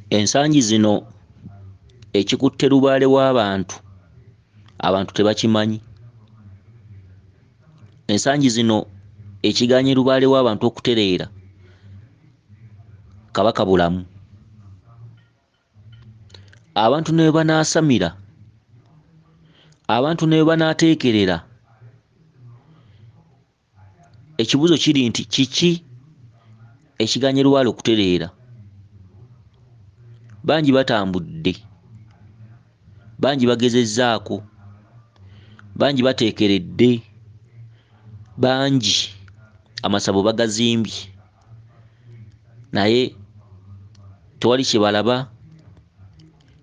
Ensangi zino ekikutte Lubaale w'abantu abantu tebakimanyi. Ensangi zino ekiganye Lubaale w'abantu okutereera Kabaka bulamu. Abantu ne banaasamira, abantu ne banaateekerera, ekibuuzo kiri nti kiki ekiganye Lubaale okutereera? Bangi batambudde, bangi bagezezzaako, bangi bateekeredde, bangi amasabo bagazimbye, naye tewali kye balaba,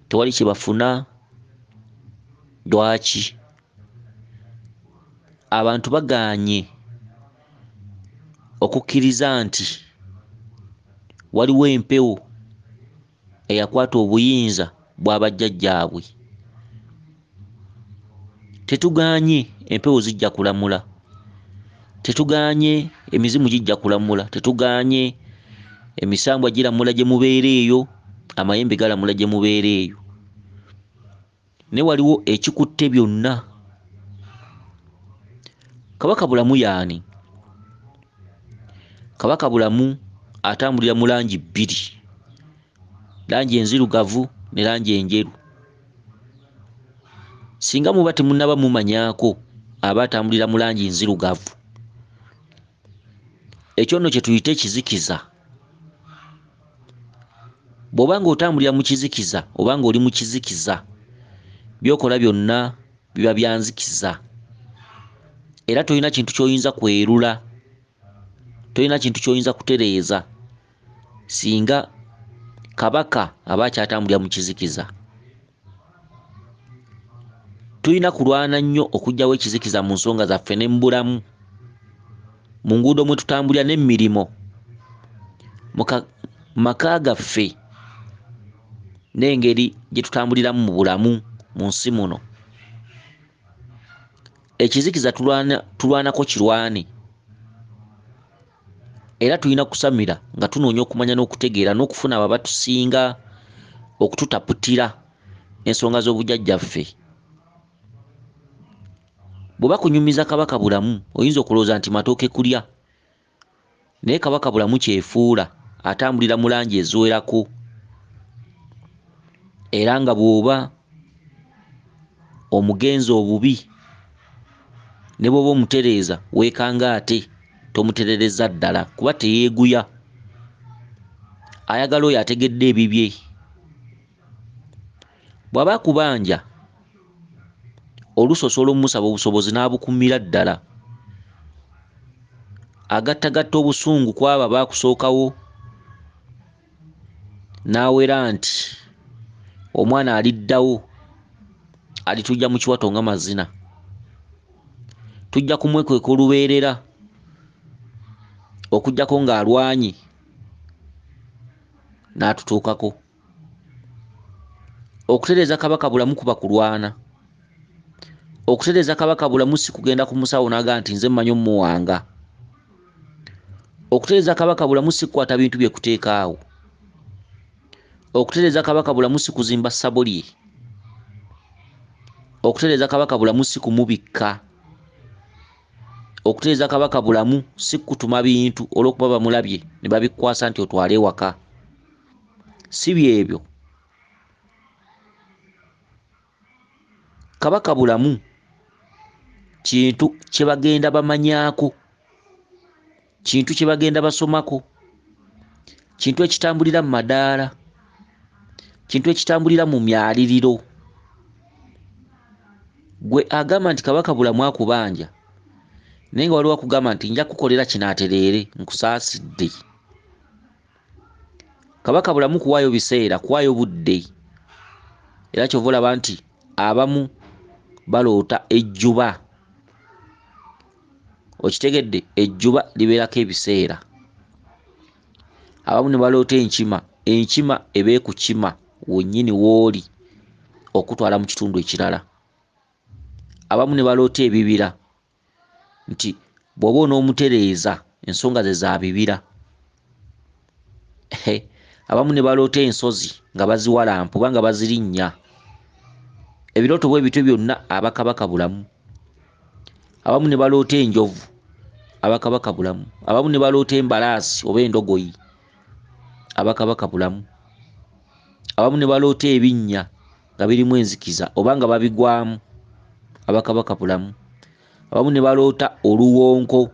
tewali kye bafuna. Lwaki? Abantu bagaanye okukkiriza nti waliwo empewo eyakwata obuyinza bwa bajjajjaabwe. Tetugaanye empewo zijja kulamula, tetugaanye emizimu gijja kulamula, tetugaanye emisambwa giramula gye mubeera eyo, amayembe galamula gye mubeera eyo. Ne waliwo ekikutte byonna. Kabaka bulamu y'ani? Kabaka bulamu atambulira mu langi bbiri, langi enzirugavu ne langi enjeru. Singa muba temunnaba mumanyaako aba atambulira mu langi nzirugavu. Ekyo nno kye tuyita ekizikiza. Bw'oba ng'otambulira mu kizikiza oba ng'oli mu kizikiza, by'okola byonna biba bya nzikiza. Era tolina kintu ky'oyinza kwerula, tolina kintu ky'oyinza kutereeza singa Kabaka aba akyatambulira mu kizikiza. Tulina kulwana nnyo okuggyawo ekizikiza mu nsonga zaffe ne mu bulamu, mu nguudo mwe tutambulira n'emirimu, mu maka gaffe n'engeri gye tutambuliramu mu bulamu mu nsi muno. Ekizikiza tulwanako kirwane, era tulina kusamira nga tunoonya okumanya n'okutegeera n'okufuna abo abatusinga okututaputira ensonga z'obujjajjaffe. Bw'oba kunyumiza Kabaka bulamu oyinza okulowooza nti matooke kulya, naye Kabaka bulamu kyefuula atambulira mu langi eziwerako, era nga bw'oba omugenzi obubi ne bw'oba omutereeza weekanga ate tomuterereza ddala kuba teyeeguya. Ayagala oyo ategedde ebibye. Bw'aba akubanja oluusi osobola omusaba obusobozi n'abukumira ddala. Agattagatta obusungu ku abo abaakusookawo n'awera nti omwana aliddawo alitujja mu kiwato nga mazina. Tujja kumwekweka olubeerera okuggyako ng'alwanye n'atutuukako. Okutereeza Kabaka bulamu kuba kulwana. Okutereeza Kabaka bulamu si kugenda ku musawo n'agamba nti nze mmanyi omuwanga. Okutereeza Kabaka bulamu si kukwata bintu bye kuteeka awo. Okutereeza Kabaka bulamu si kuzimba ssabo lye. Okutereeza Kabaka bulamu si kumubikka. Okutereeza Kabaka bulamu si kutuma bintu olw'okuba bamulabye ne babikwasa nti otwale ewaka. Si byebyo. Kabaka bulamu kintu kye bagenda bamanyaako, kintu kye bagenda basomako, kintu ekitambulira mu madaala, kintu ekitambulira mu myaliriro. Gwe agamba nti Kabaka bulamu akubanja, naye nga waliwo akugamba nti nja kukolera kinaatereere nkusaasidde. Kabaka bulamu kuwaayo biseera, kuwaayo budde. Era kyova olaba nti abamu baloota ejjuba. Okitegedde? Ejjuba libeerako ebiseera. Abamu ne baloota enkima, enkima eba ekukima wennyini w'oli okutwala mu kitundu ekirala. Abamu ne baloota ebibira nti bw'oba onoomutereeza ensonga ze za bibira. abamu ne baloota ensozi nga baziwalampa oba nga bazirinnya. Ebirooto bwe bityo byonna abakabaka bulamu. Abamu ne baloota enjovu, abakabaka bulamu. Abamu ne baloota embalaasi oba endogoyi, abakabaka bulamu. Abamu ne baloota ebinnya nga birimu enzikiza oba nga babigwamu, abakabaka bulamu. Abamu ne baloota oluwonko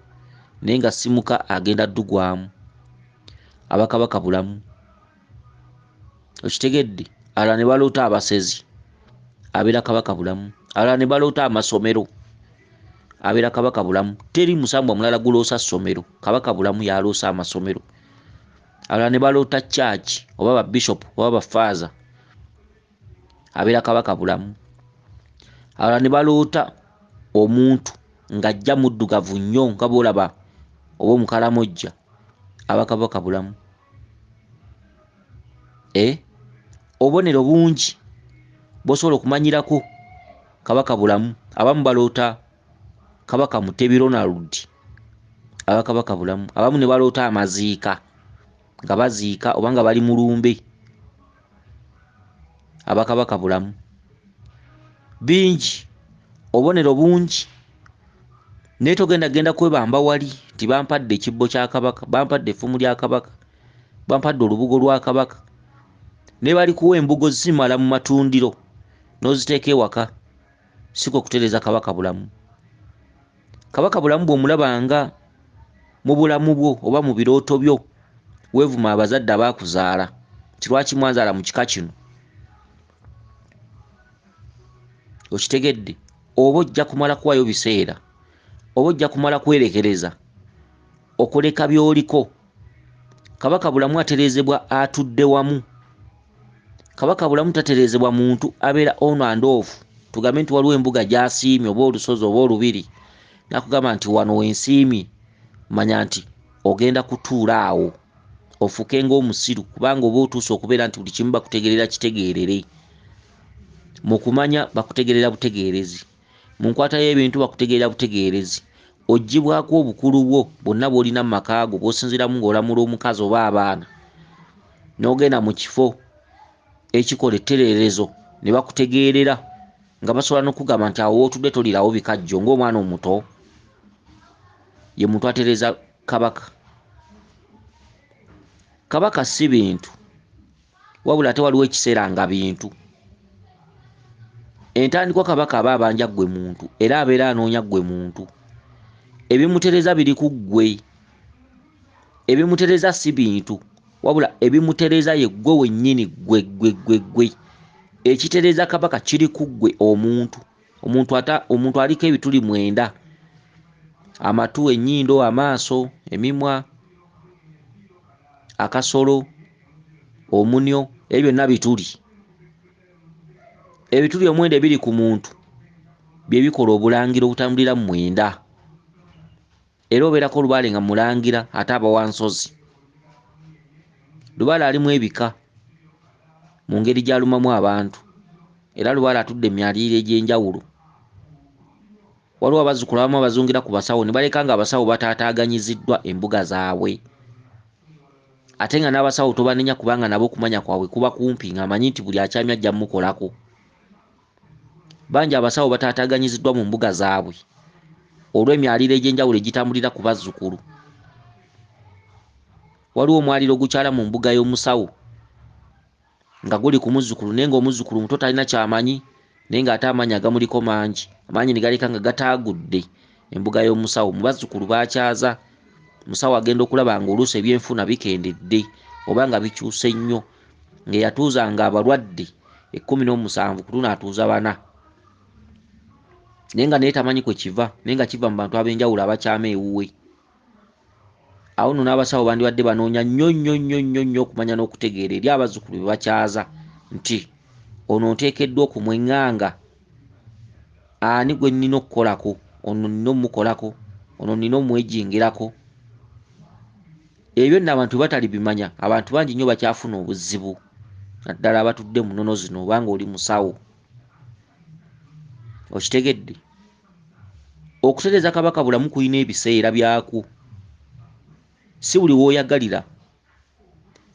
naye nga simuka agenda ddugwamu, abakabaka bulamu. Okitegedde? Abalala ne baloota abasezi, abeera kabaka bulamu. Abalala ne baloota amasomero, abeera kabaka bulamu. Teri musambwa mulala guloosa ssomero, kabaka bulamu yaloosa amasomero. Abalala ne baloota church oba ba bishop oba ba father, abeera kabaka bulamu. Abalala ne baloota omuntu ng'ajja muddugavu nnyo nga bw'olaba oba omukalamojja, abakabaka bulamu. Obubonero bungi bw'osobola okumanyirako kabaka bulamu. Abamu baloota kabaka Mutebi Ronald, abakabaka bulamu. Abamu ne baloota amaziika nga baziika oba nga bali mu lumbe, abakabaka bulamu. Bingi, obubonero bungi. Naye togenda kwebamba wali nti bampadde ekibbo kya kabaka, bampadde effumu lya kabaka, bampadde olubugo lwa kabaka. Ne bali kuwa embugo zimala mu matundiro n'oziteeka ewaka, siko kutereeza kabaka bulamu. Kabaka bulamu bw'omulabanga mu bulamu bwo oba mu birooto byo weevuma abazadde abaakuzaala nti lwaki mwanzaala mu kika kino. Okitegedde? Oba ojja kumala kuwayo biseera, oba ojja kumala kwerekereza okuleka by'oliko. Kabaka bulamu atereezebwa atudde wamu. Kabaka bulamu tatereezebwa muntu abeera on and off. Tugambe nti waliwo embuga gy'asiimye oba olusozi oba olubiri, nakugamba nti wano wensiimye, manya nti ogenda kutuula awo ofuke ng'omusiru, kubanga oba otuuse okubeera nti buli kimu bakutegeerera kitegeerere. Mu kumanya bakutegeerera butegeerezi, mu nkwata y'ebintu bakutegeerera butegeerezi. Oggyibwako obukulu bwo bwonna bw'olina mu maka go bw'osinziiramu ng'olamula omukazi oba abaana, n'ogenda mu kifo ekikola ettereerezo ne bakutegeerera nga basobola n'okugamba nti awo wootudde tolirawo bikajjo ng'omwana omuto. Ye muntu atereeza kabaka. Kabaka si bintu, wabula ate waliwo ekiseera nga bintu. Entandikwa kabaka aba abanja ggwe muntu era abeera anoonya ggwe muntu. Ebimutereeza biri ku ggwe. Ebimutereeza si bintu, wabula ebimutereeza ye ggwe wennyini, ggwe. Ekitereeza kabaka kiri ku ggwe omuntu. Omuntu aliko ebituli 9: amatu, ennyindo, amaaso, emimwa, akasolo, omunyo, ebyo byonna bituli. Ebituli 9 ebiri ku muntu bye bikola obulangira obutambulira mu 9. Era obeerako Lubaale nga mulangira ate aba wa nsozi. Lubaale alimu ebika mu ngeri gy'alumamu abantu, era Lubaale atudde emyaliriro egy'enjawulo. Waliwo abazzukulu abamu abazungira ku basawo ne baleka nga abasawo bataataaganyiziddwa embuga zaabwe. Ate nga n'abasawo tobanenya kubanga nabo okumanya kwabwe kuba kumpi, ng'amanyi nti buli akyamya ajja mmukolako. Bangi abasawo bataataaganyiziddwa mu mbuga zaabwe olw'emyaliriro egy'enjawulo egitambulira ku bazzukulu. Waliwo omwaliro ogukyala mu mbuga y'omusawo nga guli ku muzzukulu, naye ng'omuzzukulu muto talina kyamanyi, naye ng'ate amaanyi agamuliko mangi. Amaanyi ne galeka nga gataagudde embuga y'omusawo. Mu bazzukulu baakyaza, musawo agenda okulaba ng'oluusi ebyenfuna bikendedde oba nga bikyuse nnyo, ng'eyatuuzanga abalwadde 17 ku luno atuuza 4. Naye nga naye tamanyi kwe kiva, naye nga kiva mu bantu ab'enjawulo abakyama ewuwe. Awo nno n'abasawo bandibadde banoonya nnyo okumanya n'okutegeera eri abazzukulu be bakyaza nti ono nteekeddwa okumweŋŋanga, ani gwe nnina okukolako, ono nnina omukolako, ono nnina omwejingirako. Ebyo nno abantu batali bimanya, abantu bangi nnyo bakyafuna obuzibu, naddala abatudde mu nnono zino obanga oli musawo. Okitegedde? Okutereeza kabaka bulamu kulina ebiseera byakwo. Si buli w'oyagalira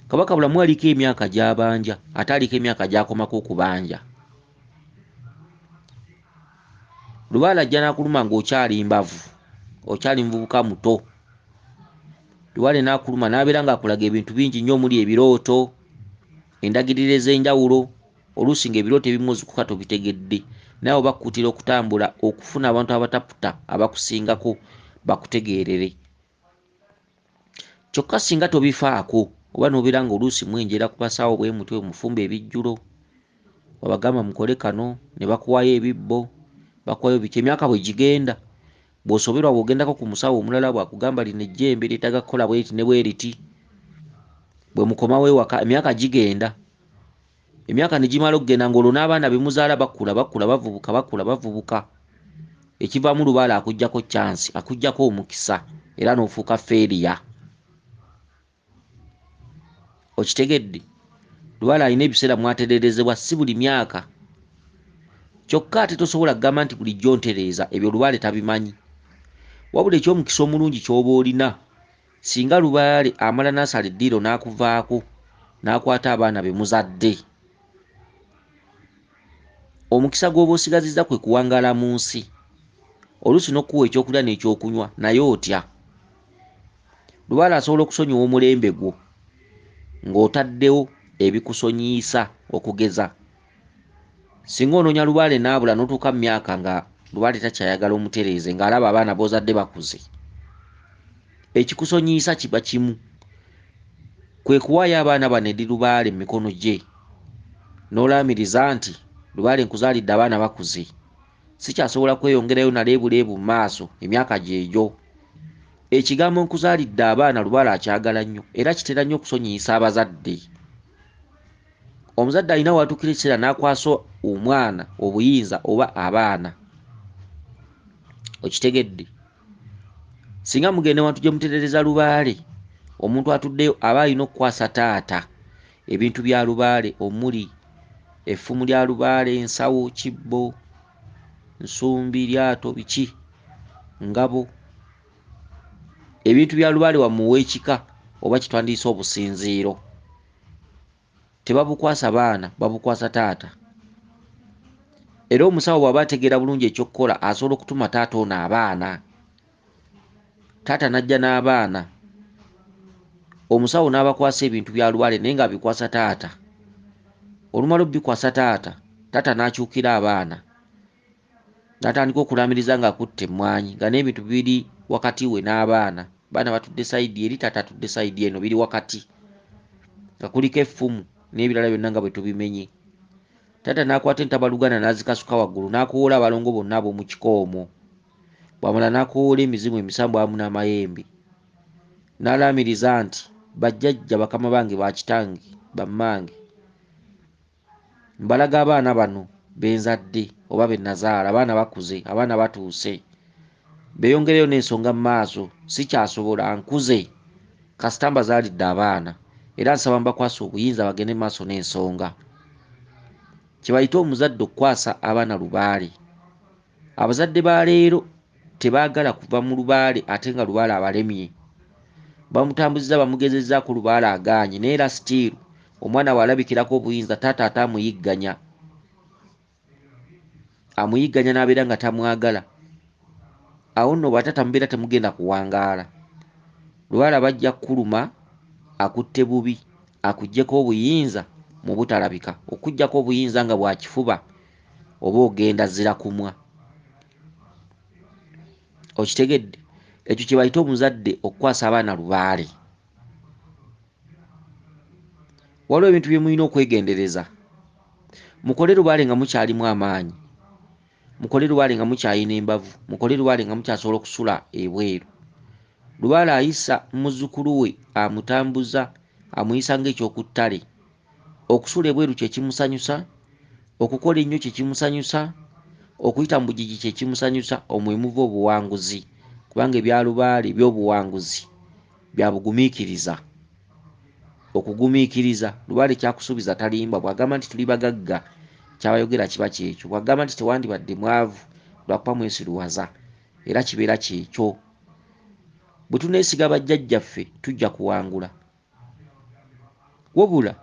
Kabaka bulamu aliko emyaka gy'abanja ate aliko emyaka gy'akomako okubanja. Lubaale ajja n'akuluma ng'okyali mbavu, okyali muvubuka muto. Lubaale n'akuluma n'abeera ng'akulaga ebintu bingi nnyo omuli ebirooto, endagiriro ez'enjawulo, oluusi ng'ebirooto ebimu ozikuka tobitegedde, naawe bakkuutira okutambula okufuna abantu abataputa abakusingako bakutegeerere. Kyokka singa tobifaako oba n'obeera ng'oluusi mwenjera ku basawo bwe mutwe mufumba ebijjulo, wabagamba mukole kano ne bakuwayo ebibbo, bakuwayo biki, emyaka bwe gigenda bw'osoberwa bw'ogendako ku musawo omulala bw'akugamba lino ejjembe lyetaaga kukola bwe riti ne bwe riti, bwe mukomawo ewaka emyaka gigenda. Emyaka ne gimala okugenda ng'olwo n'abaana be muzaala bakula bavubuka. Ekivaamu Lubaale akuggyako chance, akuggyako omukisa era n'ofuuka feeriya. Okitegedde? Lubaale alina ebiseera mwatereerezebwa si buli myaka. Kyokka ate tosobola kugamba nti bulijjo ntereeza, ebyo Lubaale tabimanyi. Wabula eky'omukisa omulungi ky'oba olina, singa Lubaale amala n'asala eddiiro n'akuvaako n'akwata abaana be muzadde, omukisa gw'oba osigazizza kwe kuwangaala mu nsi, oluusi n'okkuwa ekyokulya n'ekyokunywa naye otya. Lubaale asobola okusonyiwa omulembe gwo ng'otaddewo ebikusonyiisa, okugeza singa onoonya Lubaale n'abula n'otuuka mu myaka nga Lubaale takyayagala omutereeze ng'alaba abaana b'ozadde bakuze, ekikusonyiisa kiba kimu, kwe kuwaayo abaana bano eri Lubaale mu mikono gye n'olaamiriza nti Lubaale nkuzaalidde abaana bakuze, sikyasobola kweyongerayo naleebuleebu mu maaso, emyaka gyegyo. Ekigambo nkuzaalidde abaana Lubaale akyagala nnyo era kitera nnyo okusonyiisa abazadde. Omuzadde alina watuukira ekiseera n'akwasa omwana obuyinza oba abaana. Okitegedde? Singa mugende wantu gye mutereereza Lubaale, omuntu atuddeyo aba alina okukwasa taata ebintu bya Lubaale omuli effumu lya Lubaale, ensawo, kibbo, nsumbi, lyato, biki, ngabo, ebintu bya Lubaale wamuwa ekika oba kitwandiisa obusinziiro. Tebabukwasa baana, babukwasa taata. Era omusawo bw'aba ategeera bulungi eky'okkola asobola okutuma taata ono abaana. Taata n'ajja n'abaana, omusawo n'abakwasa ebintu bya Lubaale naye ng'abikwasa taata. Olumala obikwasa taata, taata n'akyukira abaana, n'atandika okulaamiriza ng'akutte emmwanyi nga n'ebintu biri wakati we n'abaana. Baana batudde sayidi eri, taata atudde sayidi eno, biri wakati nga kuliko effumu n'ebirala byonna nga bwe tubimenye. Taata n'akwata entabaluganda n'azikasuka waggulu n'akoola abalongo bonna ab'omu kikoomo. Bw'amala n'akoola emizimu emisambu awamu n'amayembe, n'alaamiriza nti bajjajja bakama bange ba kitange bammange, mbalaga abaana bano benzadde oba be nazaala, abaana bakuze, abaana batuuse, beeyongereyo n'ensonga mu maaso, sikyasobola, nkuze kasita mbazaalidde abaana era nsaba mbakwasa obuyinza bagende mu maaso n'ensonga. Kye bayita omuzadde okukwasa abaana Lubaale. Abazadde ba leero tebaagala kuva mu Lubaale ate nga Lubaale abalemye. Bamutambuzizza bamugezezzaako Lubaale agaanye, naye era sitiiru omwana bw'alabikirako obuyinza taata ate amuyigganya n'abeera nga tamwagala. Awo nno bw'ataata mubeera temugenda kuwangaala. Lubaale abajja kkuluma akutte bubi, akuggyeko obuyinza mu butalabika, okuggyako obuyinza nga bwakifuba oba ogenda zira kumwa. Okitegedde? Ekyo kye bayita omuzadde okukwasa abaana Lubaale. Waliwo ebintu bye mulina okwegendereza. Mukole Lubaale nga mukyalimu amaanyi, mukole Lubaale nga mukyalina embavu, mukole Lubaale nga mukyasobola okusula ebweru. Lubaale ayisa muzzukulu we, amutambuza, amuyisa ng'ekyokuttale. Okusula ebweru kye kimusanyusa, okukola ennyo kye kimusanyusa, okuyita mu bugigi kye kimusanyusa. Omwo muva obuwanguzi, kubanga ebya Lubaale by'obuwanguzi bya bugumiikiriza. Okugumiikiriza, Lubaale kyakusuubiza talimba. Bw'agamba nti tuli bagagga, kyabayogera kiba kyekyo. Bw'agamba nti tewandibadde mwavu lwakuba mwesiruwaza, era kibeera kyekyo. Bwe tuneesiga bajjajjaffe tujja kuwangula. wabula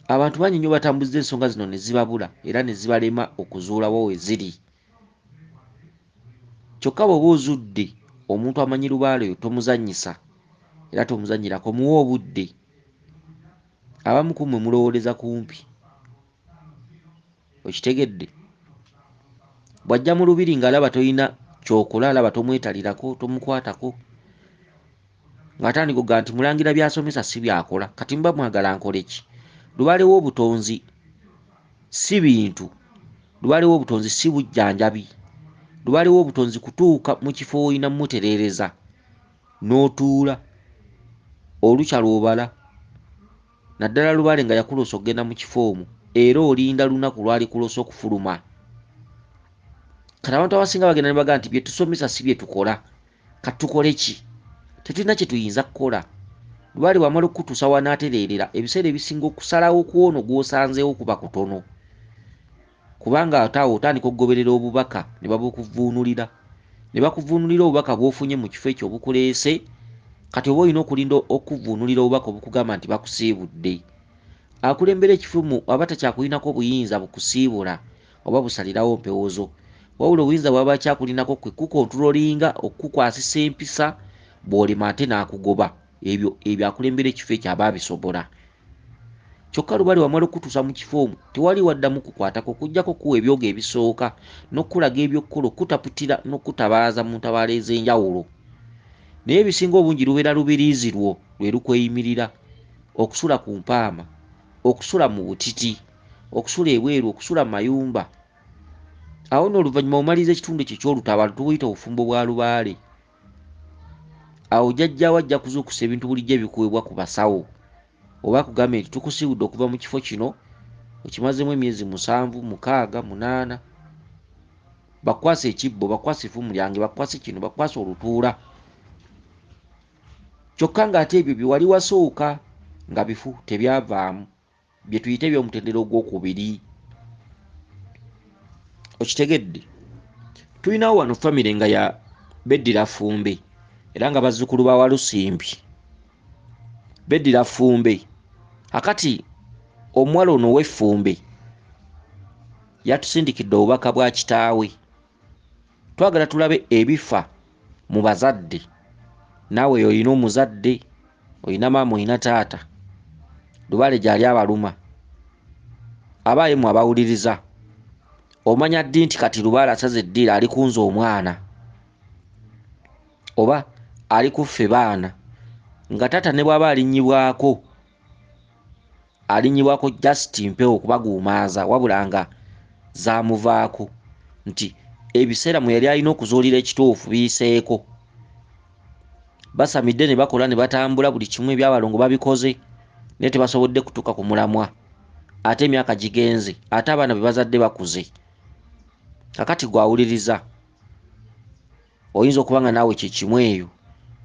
abantu bangi nnyo batambuza ensonga zino ne zibabula era ne zibalema okuzuulawo we ziri. Kyokka bw'oba ozudde omuntu amanyi Lubaale oyo tomuzannyisa era tomuzannyirako, muwe obudde. Abamu ku mmwe mulowooleza kumpi, okitegedde? Bw'ajja mu lubiri ng'alaba toyina kyokola, alaba tomwetalirako, tomukwatako, ng'atandika okugaa nti Mulangira by'asomesa si byakola, kati mba mwagala nkole ki? Lubaale w'obutonzi si bintu, Lubaale w'obutonzi si bujjanjabi, Lubaale w'obutonzi kutuuka mu kifo oyina mutereereza n'otuula olukya lw'obala. Naddala Lubaale nga yakuloosa okugenda mu kifo omwo era olinda lunaku lwali kuloosa okufuluma. Kati abantu abasinga bagenda ne bagaa nti bye tusomesa si bye tukola, kati tukole ki? Tetulina kye tuyinza kukola. Lubaale bw'amala okukutuusa wanaatereerera, ebiseera ebisinga okusalawo ku ono gw'osanzeewo kuba kutono, kubanga ate awo otandika okugoberera obubaka ne babukuvuunulira, ne bakuvuunulira obubaka bw'ofunye mu kifo ekyo obukuleese. Kati oba olina okulinda okuvuunulira obubaka obukugamba nti bakusiibudde. Akulembera ekifumu aba takyakulinako buyinza bukusiibula oba busalirawo mpewo zo, wabula obuyinza bw'aba kyakulinako kwe kukontulolinga, okukukwasisa empisa, bw'olema ate n'akugoba. Ebyo akulembera ekifo ekyo aba abisobola. Kyokka Lubaale wamala okutuusa mu kifo omwo tewali waddamu kukwatako okuggyako kuwa ebyogo ebisooka n'okulaga ebyokkola, okutaputira n'okutabaaza mu ntabaalo ez'enjawulo. Naye ebisinga obungi lubeera lubiriizi lwo lwe lukweyimirira, okusula ku mpaama, okusula mu butiti, okusula ebweru, okusula mu mayumba. Awo n'oluvannyuma omaliriza ekitundu ekyo eky'olutabaalo tubuyita obufumbo bwa Lubaale. Awo jjajjaawo ajja kuzuukusa ebintu bulijjo ebikuweebwa ku basawo, oba akugambe nti tukusiibudde okuva mu kifo kino, okimazeemu emyezi 7, 6, 8, bakwase ekibbo, bakwase effumu lyange, bakwase kino, bakwase olutuula. Kyokka ng'ate ebyo bye wali wasooka nga bifu tebyavaamu, bye tuyite eby'omutendera ogwokubiri. Okitegedde? Tulinawo wano famire nga ya beddira Ffumbe era nga bazzukulu ba Walusimbi. Beddira Ffumbe, akati omuwala ono ow'Effumbe yatusindikidde obubaka bwa kitaawe. Twagala tulabe ebifa mu bazadde. Naawe olina omuzadde, olina maama, olina taata, Lubaale gy'ali abaluma, abaaye mu abawuliriza, omanya ddi nti kati Lubaale asaze eddiira ali kunza omwana oba ali kuffe baana, nga taata ne bw'aba alinyibwako just mpewo kubaguumaaza, wabula nga zaamuvaako nti ebiseera mwe yali alina okuzuulira ekituufu biyiseeko. Basamidde ne bakola ne batambula, buli kimu ebyabalongo babikoze, naye tebasobodde kutuuka ku mulamwa. Ate emyaka gigenze, ate abaana be bazadde bakuze. Kakati gwawuliriza, oyinza okuba nga naawe kye kimu eyo,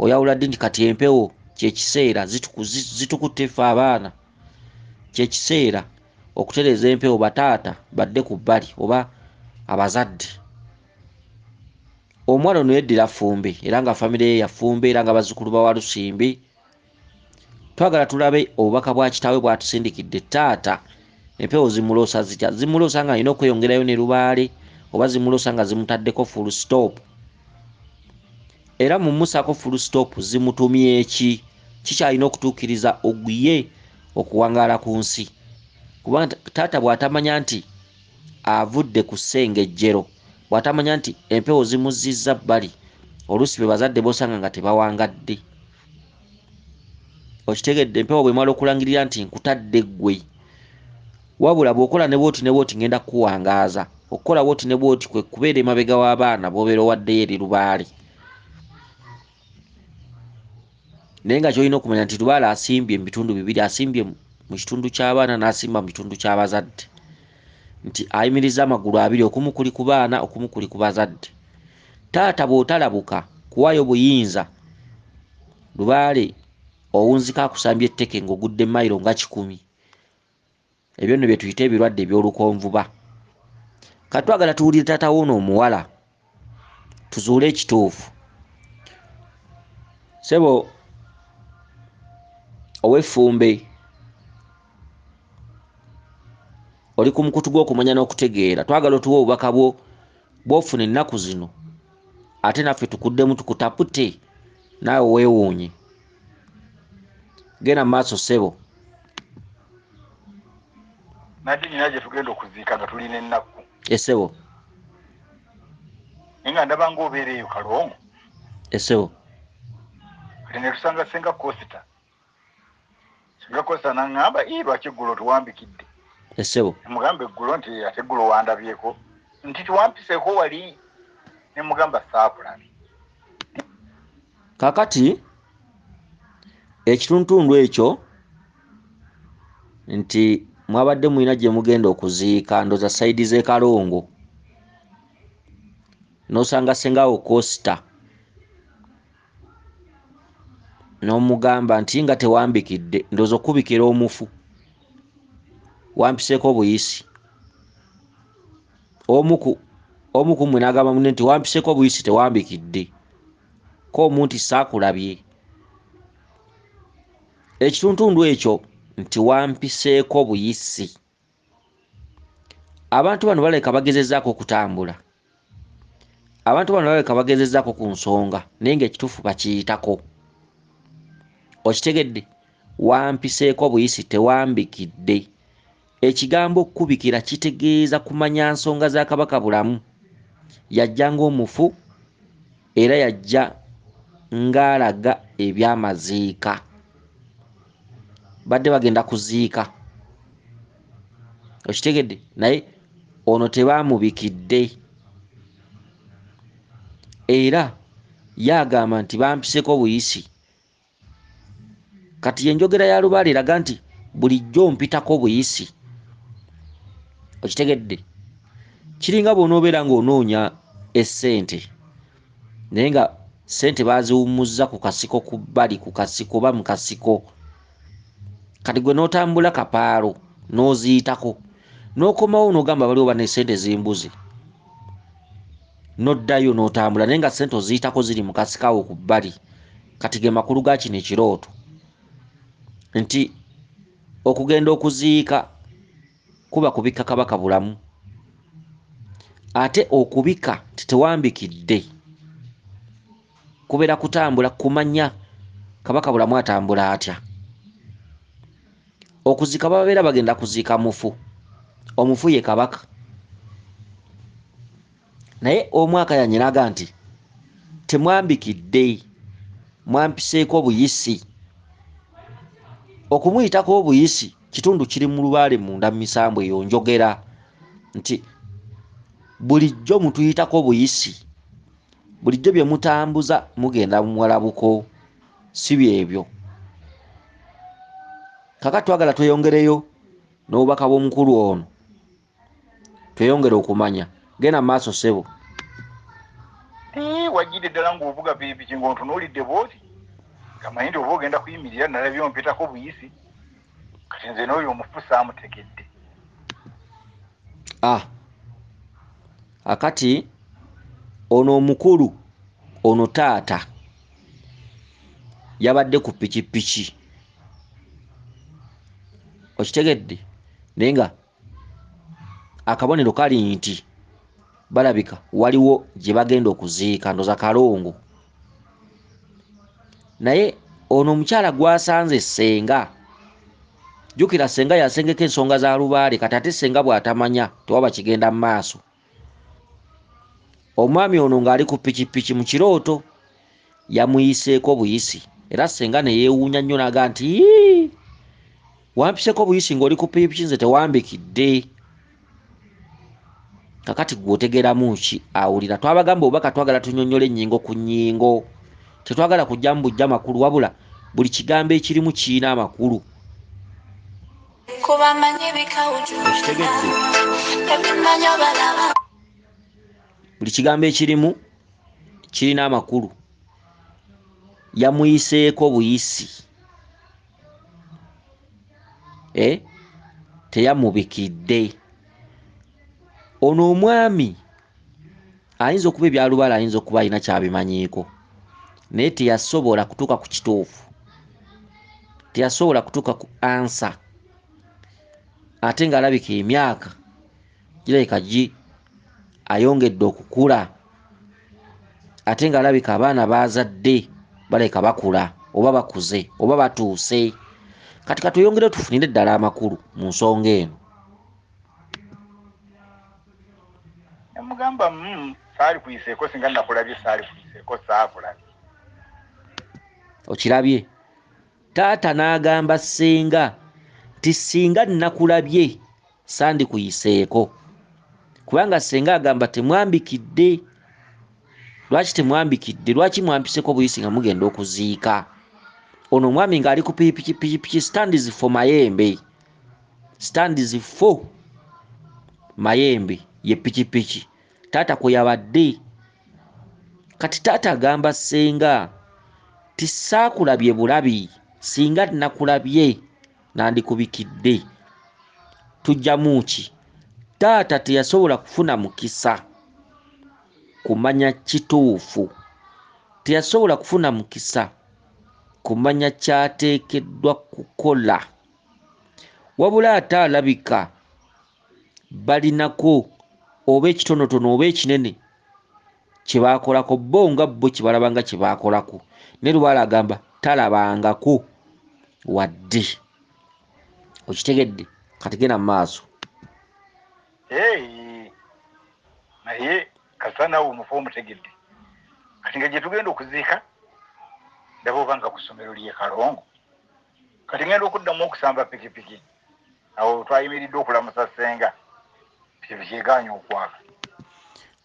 oyawula ddi nti kati empewo kyekiseera zitukutte ffe abaana, kyekiseera okutereeza empewo bataata badde ku bbali oba abazadde. Omuwala ono yeddira Ffumbe era nga famire ye ya Ffumbe era nga bazzukulu ba Walusimbi. Twagala tulabe obubaka bwa kitaawe bwatusindikidde. Taata empewo zimuloosa zitya? Zimuloosa nga alina okweyongerayo ne Lubaale oba zimuloosa nga zimutaddeko full stop? Era mu mussaako full stop zimutumye ki? Kikyalina okutuukiriza ogwiye okuwangaala ku nsi. Kubanga taata bw'atamanya nti avudde ku ssengejjero, bw'atamanya nti empewo zimuzzizza bbali, oluusi be bazadde b'osanga nga tebawangadde. Okitegedde? Empewo bw'emala okulangirira nti nkutadde ggwe, wabula bw'okola ne bw'oti ne bw'oti ngenda kukuwangaaza, okukola bw'oti ne bw'oti kwe kubeera emabega w'abaana b'obeera owaddeyo eri Lubaale. Naye nga ky'olina okumanya nti Lubaale asimbye mu bitundu bibiri, asimbye mu kitundu ky'abaana n'asimba mu kitundu ky'abazadde, nti ayimiriza amagulu abiri, okumu kuli ku baana, okumu kuli ku bazadde. Taata bw'otalabuka kuwaayo buyinza, Lubaale owunzika akusambye etteke ng'ogudde mayiro nga 10. Ebyo nno bye tuyita ebirwadde eby'olukonvuba. Kati twagala tuwulire taata w'ono omuwala, tuzuule ekituufu. Ssebo ow'Effumbe, oli ku mukutu gw'okumanya n'okutegeera. Twagala otuwa obubaka bw'ofuna ennaku zino ate naffe tukuddemu tukutapute naawe weewuunye. Genda mu maaso ssebo. Nadi nina gye tugenda okuziika nga tulina ennaku. Essebo. Nga ndaba ng'obeera eyo Kalongo. Essebo. Kati ne tusanga Senga Costa. Senga Costa n'aŋŋamba lwaki eggulo tuwambikidde. Essebo. Mugamba eggulo nti ate eggulo wandabyeko. Nti tuwampiseeko wali ne mugamba saakulabye. Kakati ekituntundu ekyo nti mwabadde mulina gye mugenda okuziika ndoza sayidi z'e Kalongo n'osanga Sengawo Costa n'omugamba nti nga tewambikidde ndoza okubikira omufu wampiseeko buyisi. Omu ku mmwe n'agamba munne nti wampiseeko buyisi tewambikidde ko omuntu saakulabye. Ekituntundu ekyo nti wampiseeko buyisi. Abantu bano baleka bagezezzaako okutambula. Abantu bano baleka bagezezzaako ku nsonga naye ng'ekituufu bakiyitako. Okitegedde? Wampiseeko buyisi tewambikidde. Ekigambo okubikira kitegeeza kumanya nsonga za Kabaka bulamu. Yajja ng'omufu era yajja ng'alaga ebyamaziika. Badde bagenda kuziika. Okitegedde? Naye ono tebaamubikidde. Era yagamba nti bampiseeko buyisi. Kati yenjogera ya Lubaale eraga nti bulijjo mpitako buyisi. Okitegedde? Kiringa bw'onoobeera ng'onoonya essente naye nga ssente baaziwummuzza ku kasiko ku bbali ku kasiko oba mu kasiko. Kati gwe n'otambula kapaalo n'oziyitako n'okomawo n'ogamba baliwo bane ssente zimbuze n'oddayo n'otambula naye nga ssente oziyitako ziri mu kasiko awo ku bbali. Kati ge makulu ga kino ekirooto nti okugenda okuziika kuba kubika Kabaka bulamu ate okubika titewambikidde kubeera kutambula kumanya Kabaka bulamu atambula atya. Okuziika babeera bagenda kuziika mufu. Omufu ye Kabaka. Naye omwaka yanyiraga nti temwambikidde mwampiseeko buyisi. Okumuyitako obuyisi kitundu kiri mu Lubaale munda mu Misambwa eyo njogera nti bulijjo mutuyitako buyisi. Bulijjo bye mutambuza mugenda mu Mwalabuko si byebyo. Kakati twagala tweyongereyo n'obubaka bw'omukulu ono tweyongere okumanya. Genda mu maaso ssebo. Wajjidde ddala ng'ovuga pikipiki ng'ontunuulidde bw'oti kamanyi nti oba ogenda kuyimirira nalabye ompitako buyisi kati nze n'oyo omufu saamutegedde. Akati ono omukulu ono taata yabadde ku pikipiki. Okitegedde? Naye nga akabonero kali nti balabika waliwo gye bagenda okuziika ndoza Kalongo. Naye ono omukyala gwasanze Ssenga. Jjukira Ssenga yasengeka ensonga za Lubaale kati ate Ssenga bw'atamanya tewaba kigenda mu maaso. Omwami ono ng'ali ku pikipiki mu kirooto yamuyiseeko buyisi era Ssenga ne yeewuunya nnyo n'aga nti wampiseeko buyisi ng'oli ku pikipiki nze tewambikidde. Kakati gw'otegeramu ki awulira? Twabagamba obubaka twagala tunnyonnyola ennyingo ku nnyingo. Tetwagala kujja mu bujja makulu wabula buli kigambo ekirimu kirina amakulu. Buli kigambo ekirimu kirina amakulu. Yamuyiseeko buyisi. Teyamubikidde. Ono omwami ayinza okuba ebya Lubaale ayinza okuba alina kyabimanyiiko naye teyasobola kutuuka ku kituufu. Teyasobola kutuuka ku ansa. ate ng'alabika emyaka girabika ayongedde okukula, ate ng'alabika abaana bazadde balabika bakula oba bakuze oba batuuse. Kati katuyongere tufunire ddala amakulu mu nsonga eno. Namugamba saali kuyiseeko singa nakulabye saali kuyiseeko saakulabye. Okirabye? Taata n'agamba ssenga nti singa nakulabye sandi kuyiseeko, kubanga ssenga agamba temwambikidde. Lwaki temwambikidde? Lwaki mwampiseko buyisi nga mugenda okuziika? Ono omwami ng'ali ku pikipiki stands for mayembe, stands for mayembe ye pikipiki. Taata kwe yabadde. Kati taata agamba ssenga ti saakulabye bulabi, singa nakulabye nandikubikidde. Tujjamu ki? Taata teyasobola kufuna mukisa kumanya kituufu, teyasobola kufuna mukisa kumanya kyateekeddwa kukola, wabula ate alabika balinako oba ekitonotono oba ekinene kye baakolako, bo nga bo kye balabanga kye baakolako. Ne Lubaale agamba talabangako wadde. Okitegedde? Kati genda mu maaso. Naye kasa naawe omufu omutegedde. Kati nga gye tugenda okuziika ndaba oba nga ku ssomero ly'e Kalongo. Kati ngenda okuddamu okusamba pikipiki. Awo twayimiridde okulamusa ssenga. Pikipiki egaanye okwaka.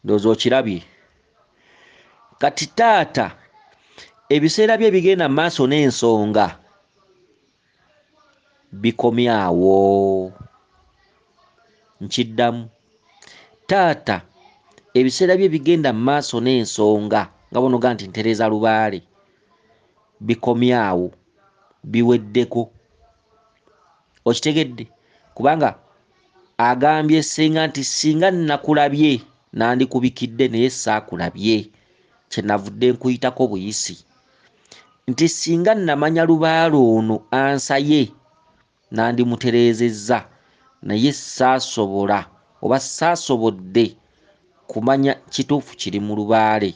Ndowooza okirabye. Kati taata ebiseera bye bigenda mu maaso n'ensonga bikomyawo. Nkiddamu. Taata ebiseera bye bigenda mu maaso n'ensonga nga bonoga nti ntereeza Lubaale bikomyawo, biweddeko. Okitegedde? Kubanga agambye ssenga nti singa nakulabye nandikubikidde naye saakulabye, kyenavudde nkuyitako buyisi. Nti singa namanya Lubaale ono ansaye nandimutereezezza, naye saasobola oba saasobodde kumanya kituufu kiri mu Lubaale.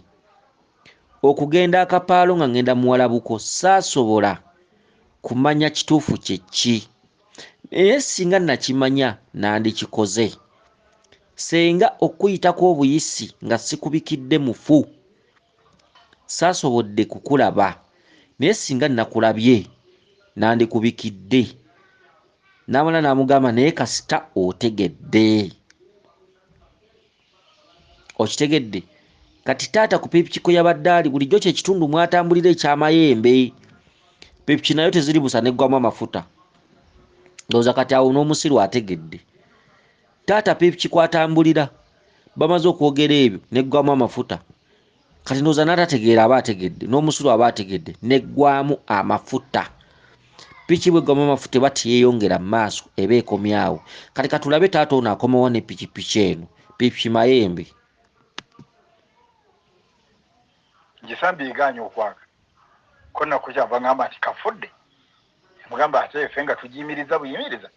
Okugenda akapaalo nga ngenda muwalabuko saasobola kumanya kituufu kye ki, naye singa nakimanya nandikikoze. Senga okuyitako obuyisi nga sikubikidde mufu, saasobodde kukulaba, naye singa nakulabye nandikubikidde. N'amala n'amugamba naye kasita otegedde. Okitegedde? Kati taata ku pikipiki yabadde ali bulijjo kye kitundu mwatambulira ekyamayembe. Pikipiki nayo teziri busa neggwamu amafuta. Ndowooza kati awo n'omusiru ategedde. Taata pikipiki kwatambulira bamaze okwogera ebyo neggwamu amafuta. Kati ndowooza n'atategeera aba ategedde, n'omusiru aba ategedde neggwamu amafuta. Piki bweggwamu amafuta eba teyeyongera mu maaso eba ekomyawo. Kati katulabe taata ono akomawo ne pikipiki eno, pikipiki mayembe. Gisambi egaanye okwaka. Ko nako kyava ngamba nti kafudde. Mugamba ate ffe nga tugiyimiriza buyimiriza.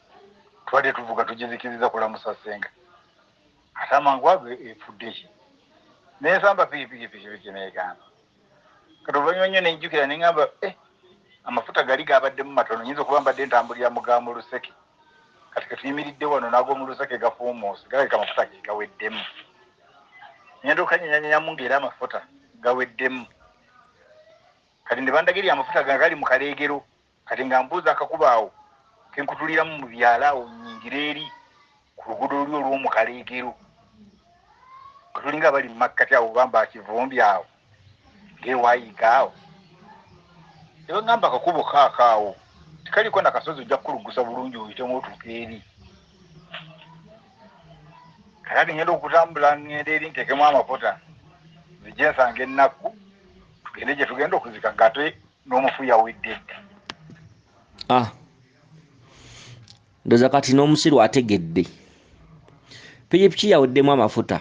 Twadde tuvuga tugizikiriza kulamusa ssenga. Ate amangu ago efudde ki? Neesamba pikipiki neegamba. Kati oluvannyuma nnyo nenjukira ne ngamba amafuta gali gabaddemu matono, nyinza okuba mbadde ntambulira mu Luseke. Kati katuyimiridde wano n'ag'omu Luseke gafuumuuse, galabika amafuta ge gaweddemu. Ngenda okanyeenyanyamu ng'era amafuta gaweddemu. Kati ne bandagirira amafuta gali mu kaleegero. Kati nga mbuuza akakuba awo ke nkutuliramu mu byala awo nnyingira eri ku luguudo luli olw'omu kaleegero. Tulinga abali mu makkati awo bamba kivumbi awo ng'ewaayiga awo. Ewe ngamba akakubo kaakaawo tikaliko nakasozi ojja kukulugusa bulungi oyitemu otuuka eri. Kakati ngenda okutambula ngenda eri ntekemu amafuta zijje nsanga ennaku tugende gye tugenda okuzika ngate n'omufu yawedde. Ndowooza kati n'omusiru ategedde. Pikipiki yaweddemu amafuta.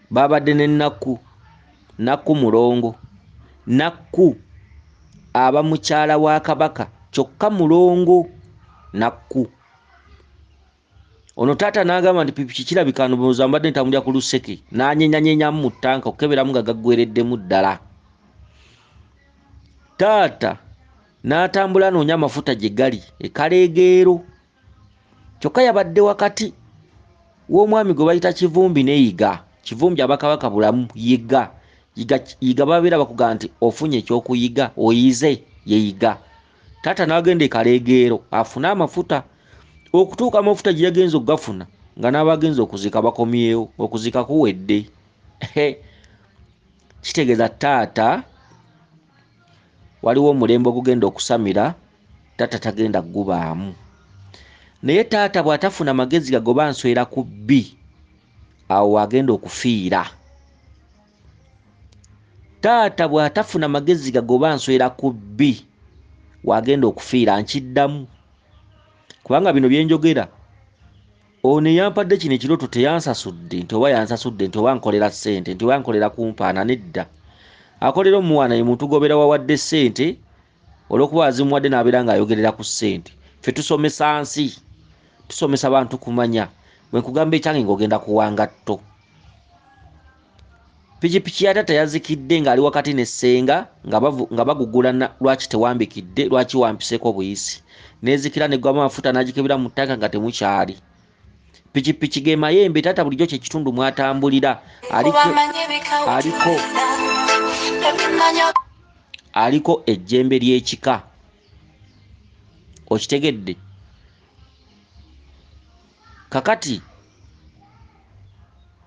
Babadde n'ennaku, Nakku mulongo, Nakku aba mukyala wa Kabaka kyokka mulongo, nakku. Ono taata n'agamba nti pipi kirabika ndowooza mbadde ntambulira ku luseke n'anyenyanyenyamu mu ttanka okukeberamu nga gaggwereddemu ddala. Taata n'atambula anoonya amafuta gye gali ekaleegeero. Kyokka yabadde wakati w'omwami gwe bayita Kivumbi n'Yiga. Kivumbi abakabaka bulamu, Yiga babeera bakugamba nti ofunye ekyokuyiga oyize yeyiga. Taata n'agenda ekaleegeero afune amafuta. Okutuuka amafuta gye yagenza okugafuna nga n'abagenza okuzika bakomyewo, okuzika kuwedde. Kitegeeza taata waliwo omulembe ogugenda okusamira, taata tagenda gubaamu. Naye taata bw'atafuna magezi gagoba nswera ku bbi, awo wagenda okufiira. Taata bw'atafuna magezi gagoba nswera ku bbi, wagenda okufiira. Nkiddamu kubanga bino byenjogera, ono eyampadde kino ekirooto teyansasudde nti oba yansasudde nti oba nkolera ssente nti oba nkolera kumpaana, nedda. Akolera omuwana ye muntu gobera wawadde ssente olw'okuba azimuwadde n'abeera ng'ayogerera ku ssente. Ffe tusomesa nsi, tusomesa bantu kumanya. Bwe nkugamba ekyange ng'ogenda kuwangatto. Pikipiki ya taata yazikidde ng'ali wakati n'essenga nga bagugulana, lwaki tewambikidde, lwaki wampiseko buyisi. Nezikira negwamu amafuta n'agikebera mu ttanka nga temukyali. Pikipiki ge mayembe, taata bulijjo kye kitundu mwatambulira. Aliko ejjembe ly'ekika. Okitegedde? Kakati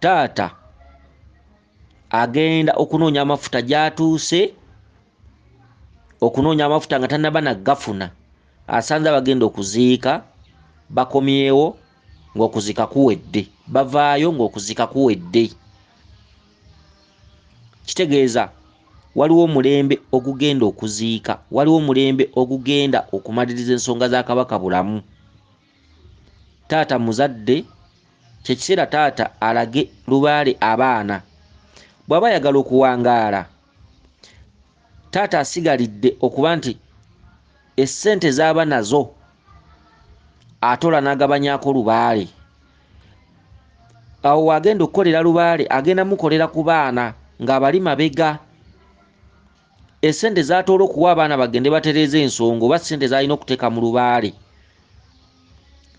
taata agenda okunoonya amafuta gy'atuuse, okunoonya amafuta nga tannaba nagafuna. Asanze abagenda okuziika bakomyewo ng'okuzika kuwedde, bavaayo ng'okuzika kuwedde. Kitegeeza waliwo omulembe ogugenda okuziika, waliwo omulembe ogugenda okumaliriza ensonga za Kabaka bulamu. Taata muzadde, kye kiseera taata alage Lubaale abaana. Bw'aba ayagala okuwangaala, taata asigalidde okuba nti essente z'aba nazo atola n'agabanyaako Lubaale. Awo agenda okukolera Lubaale, agenda mukolera ku baana ng'abali mabega. Essente z'atoola okuwa abaana bagende batereeza ensonga oba ssente z'alina okuteeka mu Lubaale,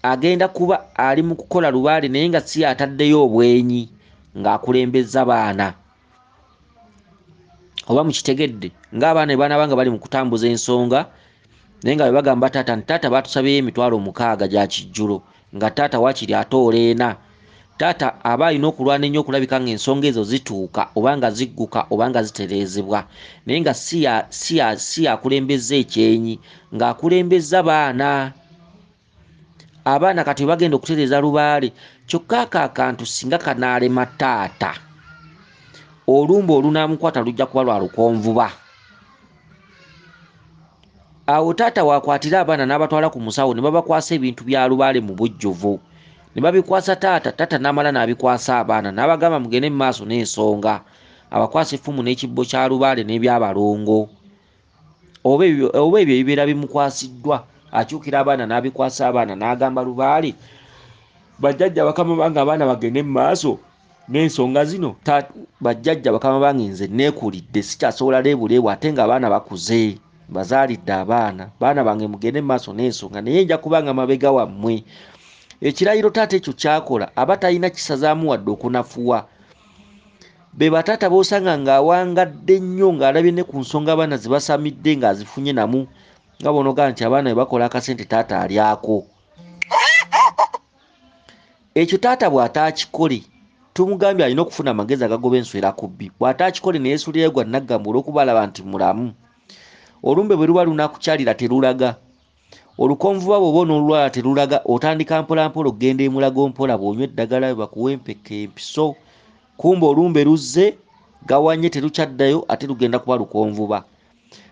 agenda kuba ali mu kukola Lubaale naye nga si ataddeyo obwenyi ng'akulembeza baana. Oba mukitegedde? Ng'abaana banaaba nga bali mu kutambuza ensonga naye nga bwe bagamba taata nti taata baatusabeyo emitwalo 6 gya kijjulo, nga taata waakiri atoola 4. Taata aba alina okulwana ennyo okulabika ng'ensonga ezo zituuka oba nga zigguka oba nga zitereezebwa, naye nga si akulembeza ekyenyi, ng'akulembeza baana. Abaana kati bagenda okutereeza Lubaale, kyokka akantu singa kanaalema taata, olumbe olunaamukwata lujja kuba lwa lukonvuba. Awo taata waakwatira abaana n'abatwala ku musawo ne babakwasa ebintu bya Lubaale mu bujjuvu. Ne babikwasa taata, taata n'amala n'abikwasa abaana n'abagamba mugende mu maaso n'ensonga. Abakwasa effumu n'ekibbo kya Lubaale n'ebyabalongo. Oba ebyo ebibeera bimukwasiddwa, akyukira abaana n'abikwasa abaana n'agamba Lubaale, bajjajja bakama bange abaana bagende mu maaso n'ensonga zino. Bajjajja bakama bange nze neekulidde, sikyasobola leebuleebu ate nga abaana bakuze, bazaalidde abaana. Baana bange mugende mu maaso n'ensonga naye nja kubanga mabega wammwe. Ekirayiro taata ekyo kyakola aba talina kisazaamu wadde okunafuwa. Be bataata b'osanga ng'awangadde nnyo ng'alabye ne ku nsonga abaana ze basamidde ng'azifunye namu, nga bw'onogaa nti abaana bwe bakola akasente taata alyako. Ekyo taata bw'ataakikole, tumugambye alina okufuna amagezi agagoba enswera ku bbi. Bw'ataakikole ne yeesuulirayo gwa naggambu olw'okuba alaba nti mulamu. Olumbe bwe luba lunakukyalira terulaga. Olukonvuba bw'oba n'olulwala terulaga, otandika mpolampola okugenda emulago mpola bw'onywa eddagala bwe bakuwa empeke empiso. Kumba olumbe luzze gawanye terukyaddayo ate lugenda kuba lukonvuba.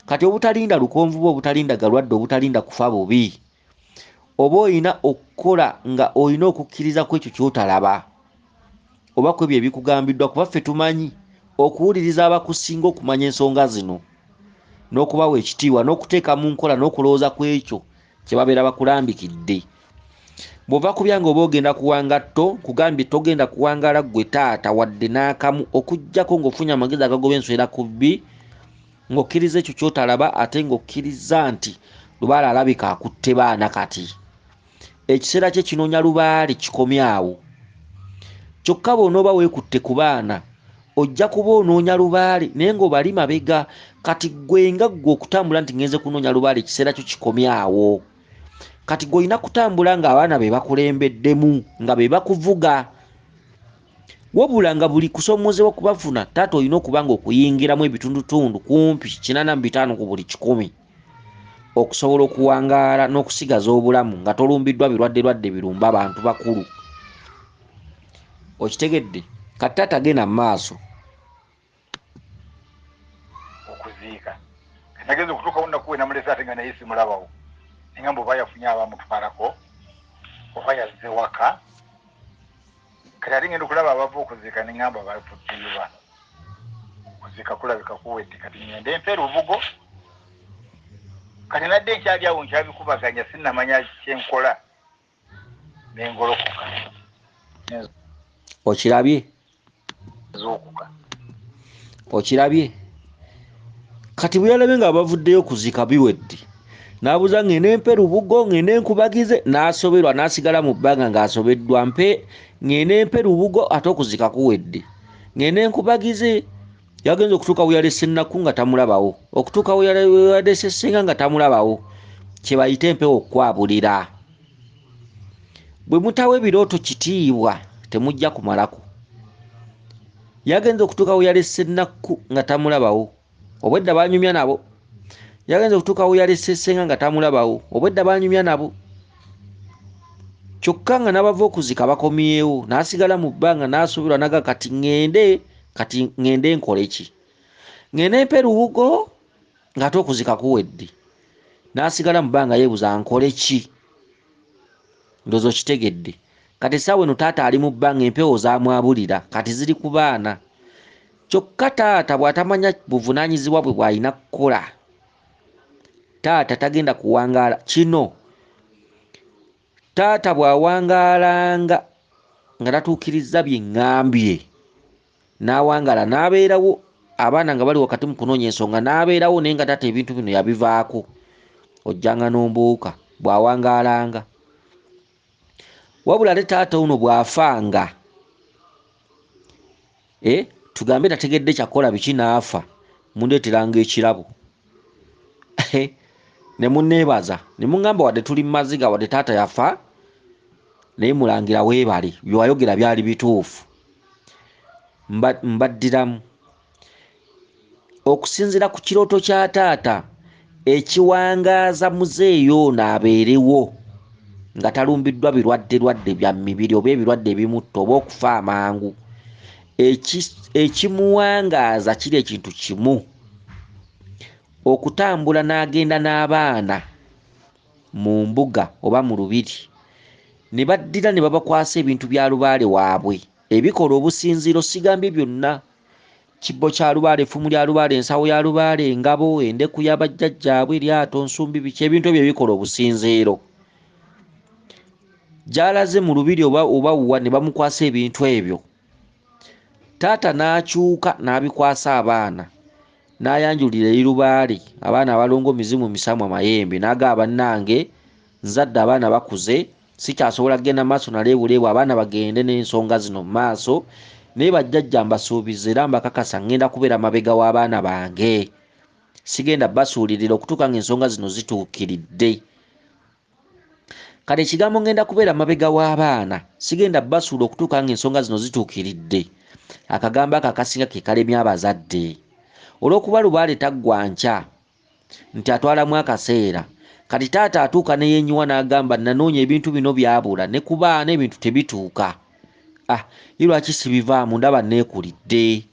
Kati obutalinda lukonvuba, obutalinda galwadde, obutalinda kufa bubi. Oba olina okukola nga olina okukkiriza ku ekyo ky'otalaba oba ku ebyo ebikugambiddwa, kuba ffe tumanyi okuwuliriza abakusinga okumanya ensonga zino n'okubawa ekitiibwa n'okuteeka mu nkola n'okulowooza ku ekyo kyebabeera bakulambikidde. bw'ova ku byange oba ogenda kuwanga tto kugambye togenda kuwangaala ggwe taata wadde n'akamu okuggyako ng'ofunye amagezi agagoba enswera ku bbi ng'okkiriza ekyo kyotalaba ate ng'okkiriza nti Lubaale alabika akutte baana kati ekiseera kye kinoonya Lubaale kikomye awo. Kyokka bw'onooba weekutte ku baana ojja kuba onoonya Lubaale naye ng'obali mabega. Kati ggwe nga ggwe okutambula nti ngenze kunoonya Lubaale ekiseera kyo kikomye awo. Kati ggwe olina kutambula ng'abaana be bakulembeddemu nga be bakuvuga. Wabula nga buli kusoomozebwa kubafuna taata olina okuba ng'okuyingiramu ebitundutundu kumpi 85 ku buli 100 okusobola okuwangaala n'okusigaza obulamu nga tolumbiddwa birwadde birumba abantu bakulu. Okitegedde? Kati taata genda mu maaso okuziika nageze okutuuka wunakuwe namulese ate nga naye simulabawo engamba oba yafunye abamutwalako oba yazze waka kati ate ngenda okulaba abava okuziika nengamba bavuddeyo bano okuziika kulabika kuwedde kati ngende mpeera obugo kati nadde nkyali awo nkyabikubaganya sinnamanya kyenkola nengolokoka. Okirabye? Okirabye? Kati bwe yalabye nga bavuddeyo okuziika biwedde n'abuuza ngende mpe lubugo ngende nkubagize n'asoberwa n'asigala mu bbanga ng'asobeddwa ngende mpe lubugo ate okuziika kuwedde ngende nkubagize. Yagenze okutuuka we yalese ennaku nga tamulabawo okutuuka we yalese ssenga nga tamulabawo kye bayita empewo okwabulira. Bwe mutawa ebirooto kitiibwa temujja kumalako. Yagenze okutuuka we yalese ennaku nga tamulabawo obwedda banyumya nabo. Yagenze okutuuka we yalese ssenga nga tamulabawo obwedda banyumya nabo. Kyokka nga n'abava okuzika bakomyewo n'asigala mu bbanga n'asoberwa naga kati ngende nkole ki? Ngende mpe lubugo ng'ate okuzika kuwedde n'asigala mu bbanga yeebuza nkole ki? Ndowooza okitegedde. Kati essaawa eno taata ali mu bbanga empewo zaamwabulira kati ziri ku baana. Kyokka taata bw'atamanya buvunaanyizibwa bwe bw'alina kukola taata tagenda kuwangaala kino. Taata bw'awangaalanga nga tatuukirizza bye ŋŋambye n'awangaala n'abeerawo abaana nga bali wakati mu kunoonya ensonga n'abeerawo naye nga taata ebintu bino yabivaako ojjanga n'ombuuka bw'awangaalanga. Wabula ate taata uno bw'afanga tugambe tategedde kyakola biki n'afa mundeeteranga ekirabo ne munneebaza ne muŋŋamba wadde tuli mu maziga wadde taata yafa naye Mulangira weebale byewayogera byali bituufu. Mbaddiramu okusinziira ku kirooto kya taata ekiwangaaza muzeeyo ono abeerewo nga talumbiddwa birwadde bya mibiri oba ebirwadde ebimutta oba okufa amangu. Ekimuwangaaza kiri ekintu kimu, okutambula n'agenda n'abaana mu mbuga oba mu lubiri ne baddira ne babakwasa ebintu bya Lubaale waabwe ebikola obusinziiro. Sigambye byonna, kibbo kya Lubaale, effumu lya Lubaale, ensawo ya Lubaale, engabo, endeku y'abajjajjaabwe, eryato, nsumbi, biki ebintu ebyo ebikola obusinziiro. Gy'alaze mu lubiri oba wuwa ne bamukwasa ebintu ebyo, taata n'akyuka n'abikwasa abaana n'ayanjulira eri Lubaale, abaana abalongo mizimu misamu amayembe, n'agamba bannange nzadde abaana bakuze sikyasobola kugenda maaso naleebuleebu, abaana bagende n'ensonga zino mu maaso naye bajjajja mbasuubiza era mbakakasa ngenda kubeera mabega w'abaana bange, sigenda basuulirira okutuuka ng'ensonga zino zituukiridde. Kale ekigambo ngenda kubeera mabega w'abaana sigenda basuula okutuuka ng'ensonga zino zituukiridde, akagambo ako akasinga ke kalemya abazadde. Olw'okuba Lubaale taggwa nkya nti atwalamu akaseera, kati taata atuuka ne yeenyiwa n'agamba nanoonya ebintu bino byabula ne ku baana ebintu tebituuka. Ye lwaki sibivaamu ndaba neekulidde?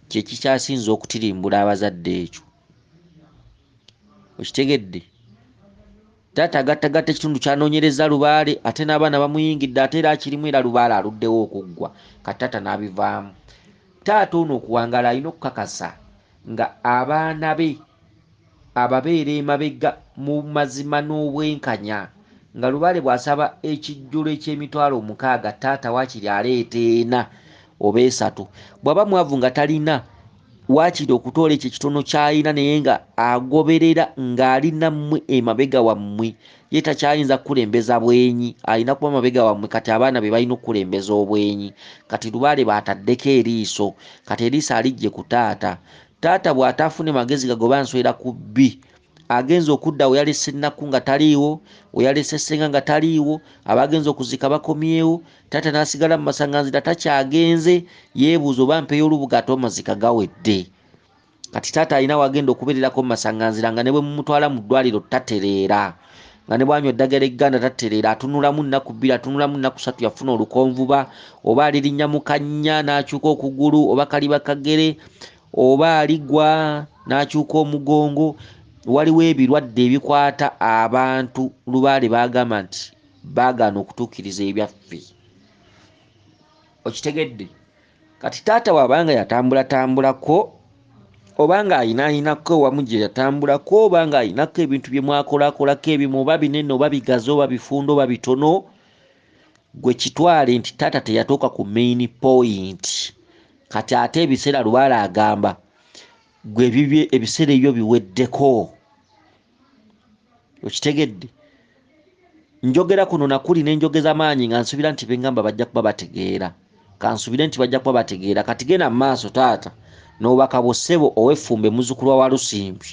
Kye kikyasinza okutirimbula abazadde ekyo. Okitegedde? Taata agattagatta ekitundu kyanoonyereza Lubaale ate n'abaana bamuyingidde ate era akirimu era Lubaale aluddewo okuggwa. Kati taata n'abivaamu. Taata ono okuwangaala alina okukakasa nga abaana be ababeera emabega mu mazima n'obwenkanya nga Lubaale bw'asaba ekijjulo eky'emitwalo 60 taata waakiri aleeta 4 oba 3 bw'aba mwavu nga talina waakiri okutoola ekyo ekitono ky'alina naye nga agoberera ng'ali nammwe emabega wammwe ye takyayinza kukulembeza bwenyi alina kuba mabega wammwe kati abaana be balina okukulembeza obwenyi kati Lubaale baataddeko eriiso kati eriiso alijje ku taata bw'ataafune magezi gagoba nswera ku bbi agenza okudda we yalese ennaku nga taliiwo we yalese ssenga nga taliiwo abagenza okuzika bakomyewo taata n'asigala mu masaŋŋanzira takyagenze yeebuuza oba mpeyo olubuga ate amazika gawedde kati taata alina wagenda okubeererako mu masaŋŋanzira nga ne bwe mumutwala mu ddwaliro tatereera nga ne bwanywa eddagala egganda tatereera atunulamu nnaku 2 atunulamu nnaku 3 yafuna olukonvuba oba alirinnya mu kannya n'akyuka okugulu oba kaliba kagere oba aligwa n'akyuka omugongo waliwo ebirwadde ebikwata abantu Lubaale baagamba nti baagaana okutuukiriza ebyaffe okitegedde kati taata bw'abanga yatambulatambulako obanga ayinaayinako wamu gye yatambulako obanga ayinako ebintu bye mwakolakolako ebimu oba binene oba bigazi oba bifunda oba bitono gwe kitwale nti taata teyatuuka ku main point kati ate ebiseera Lubaale agamba gwe bibye ebiseera ebyo biweddeko okitegedde njogera kuno nakuli n'enjogeza maanyi nga nsubira nti bengamba bajja kuba bategeera kansubire nti bajja kuba bategeera kati genda mu maaso taata n'obaka bw'ossebo ow'effumbe muzzukulu wa Lusimbi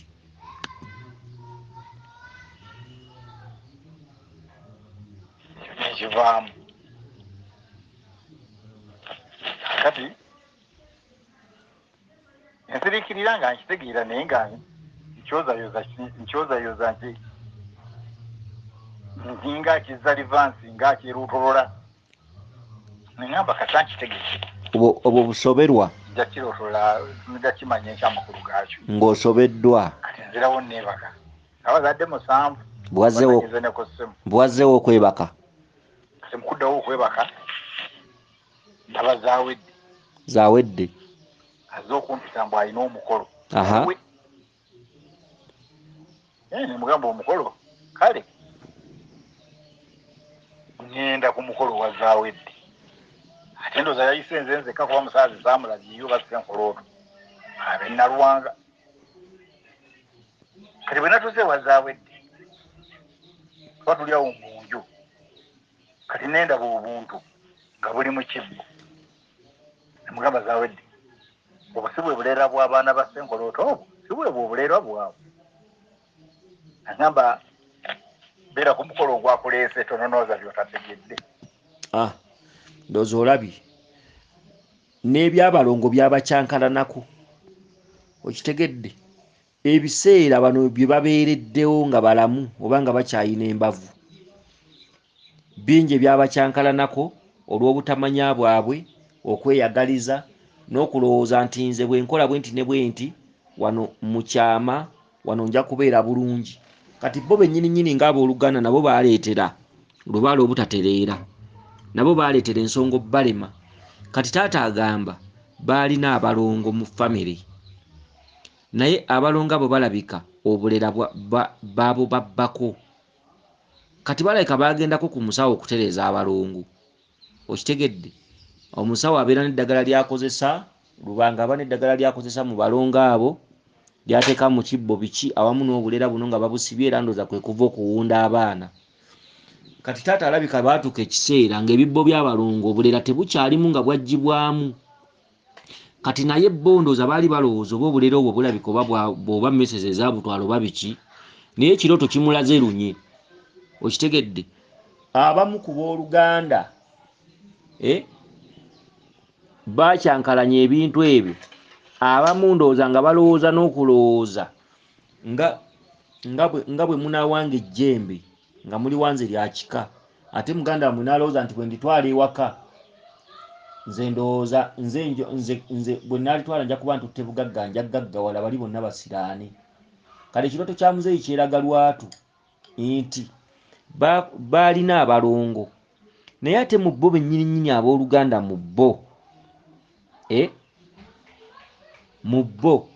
ekivaamu kati ensiriikirira nga nkitegeera naye nga nkyozayoza nti nga kizalivansi nga kiruutolola neŋamba kata nkitegeere obwo busoberwa nja kirootola nja kimanya ekyamakulu gaakyo ng'osobeddwa kati nzirawo neebaka abazadde 7 bwazzeewo okwebaka kati mukuddawo okwebaka ndaba zaawedde azze okumpita mbu alina omukolo nemugamba omukolo kale ngenda ku mukolo wa zaawedde ate ndoza yayise nze nzekka kuba musaazi saamulabyeyo basenkolooto abe nalwanga kati bwe natuze wa zaawedde tuba tulyawo mu nju kati nendaba obuntu nga buli mu kibbo nemugamba zaawedde obwo si bwe buleera bw'abaana ba senkolooto obwo si bwe bwe obuleera bwabwe agamba beera ku mukolo ogwakuleese tononooza byotategedde ndowooza olabye n'ebyabalongo byabakyankalanako okitegedde ebiseera bano bye babeereddewo nga balamu oba nga bakyayina embavu bingi ebyabakyankalanako olw'obutamanya bwabwe okweyagaliza n'okulowooza nti nze bwe nkola bwe nti ne bwe nti wano mu kyama wano nja kubeera bulungi kati bo bennyini ng'abooluganda nabo baaleetera Lubaale obutatereera nabo baaleetera ensonga balema kati taata agamba baalina abalongo mu famire naye abalongo abo balabika obulera baabo babbako kati balabika bagendako ku musawo okutereeza abalongo okitegedde omusawo abeera n'eddagala lyakozesa lubanga aba n'eddagala lyakozesa mu balongo abo lyateeka mu kibbo biki awamu n'obulera buno nga babusibye era ndooza kwe kuva okuwunda abaana kati taata alabika baatuuka ekiseera ng'ebibbo by'abalongo obulera tebukyalimu nga bwaggyibwamu kati naye bo ndooza baali balowooza oba obulera obwo bulabika oba bw'oba mmesezi ezabutwala oba biki naye ekirooto kimulaze lunye okitegedde abamu ku booluganda bakyankalanya ebintu ebyo abamu ndowooza nga balowooza n'okulowooza nga bwe munaawanga ejjembe nga muli wanze lya kika ate muganda wammwe n'alowooza nti bwe nditwala ewaka nze ndowooza nze bwe naalitwala nja kuba ntutte bugagga nja gaggawala bali bonna basiraane kale ekirooto kya muzeeyi kyeraga lwatu nti baalina abalongo naye ate mu bo bennyininyini abooluganda mu bo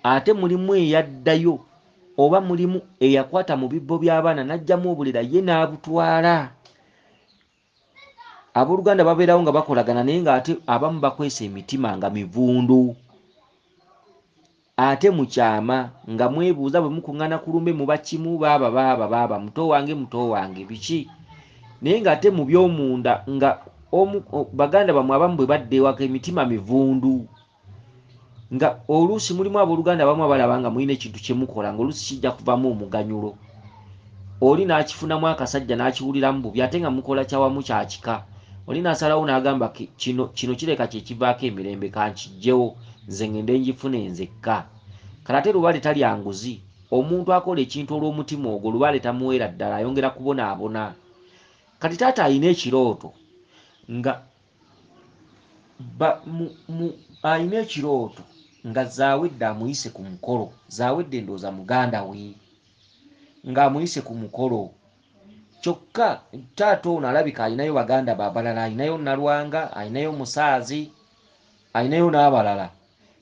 ate mulimu eyaddayo oba mulimu eyakwata mu bibbo by'abaana n'ajjamu obulera ye n'abutwala. Abooluganda babeerawo nga bakolagana naye ng'ate abamu bakwesa emitima nga mivundu. Ate mukyama nga mwebuuza bwe mukuŋŋaana ku lumbe muba kimu baaba muto wange biki, naye ng'ate mu by'omunda nga baganda bamwe abamu bwe badda ewaka emitima mivundu, nga oluusi mulimu abooluganda abamu abalaba nga mulina ekintu kye mukola ng'oluusi kijja kuvamu omuganyulo, oli n'akifunamu akasajja n'akiwuliramu bubi ate nga mukola kyawamu kya kika, oli n'asalawo n'agamba kino kireka kye kivaako emirembe kankijjewo nze ngende ngifune nzekka. Kale ate Lubaale talya nguzi, omuntu akola ekintu olw'omutima ogwo Lubaale tamuweera ddala, ayongera kubonaabona. Kati taata alina ekirooto nga alina ekirooto nga Zaawedde amuyise ku mukolo. Zaawedde ndowooza muganda we ng'amuyise ku mukolo, kyokka taata ono alabika alinayo baganda be abalala, alinayo Nalwanga, alinayo Musaazi, alinayo n'abalala.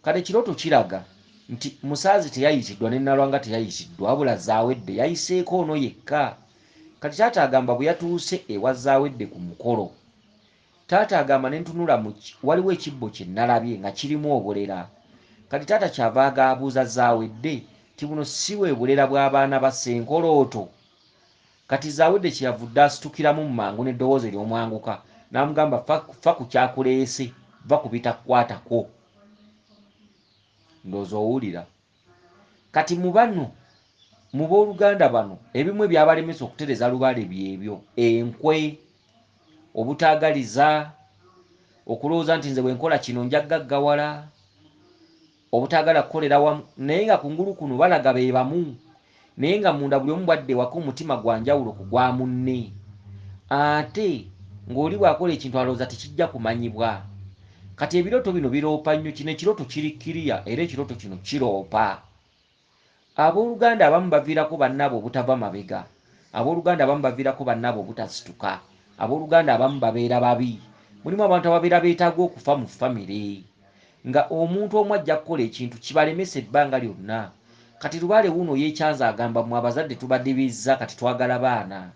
Kale ekirooto kiraga nti Musaazi teyayitiddwa ne Nalwanga teyayitiddwa, wabula Zaawedde yayiseeko ono yekka. Kati taata agamba bwe yatuuse ewa Zaawedde ku mukolo, taata agamba ne ntunula waliwo ekibbo kye nalabye nga kirimu obulera. Kati taata kyava agaabuuza Zaawedde ti buno si bwe bulera bw'abaana ba Ssenkolooto. Kati Zaawedde kyeyavudde asitukiramu mu mangu n'eddoboozi ery'omwanguka n'amugamba fa ku kyakuleese, va ku bitakukwatako. Ndowooza owulira. Kati mu bano mu booluganda bano ebimu ebyabalemesa okutereza Lubaale byebyo: enkwe, obutaagaliza, okulowooza nti nze bwe nkola kino nja gaggawala, obutaagala kukolera wamu. Naye nga kungulu kuno balaga be bamu, naye nga munda buli omu bwadde waka omutima gwa njawulo ku gwa munne. Ate ng'oli bw'akola ekintu alowooza tekijja kumanyibwa. Kati ebirooto bino biroopa nnyo. Kino ekirooto kiri kkiriya era ekirooto kino kiroopa. Abooluganda abamu baviirako bannaabwe obutava mabega, abooluganda abamu baviirako bannaabwe obutasituka, abooluganda abamu babeera babi. Mulimu abantu ababeera beetaaga okufa mu famire, nga omuntu omu ajja kukola ekintu kibalemesa ebbanga lyonna. Kati Lubaale wuuno yeekyanza agamba mmwe abazadde tubadibizza kati twagala baana,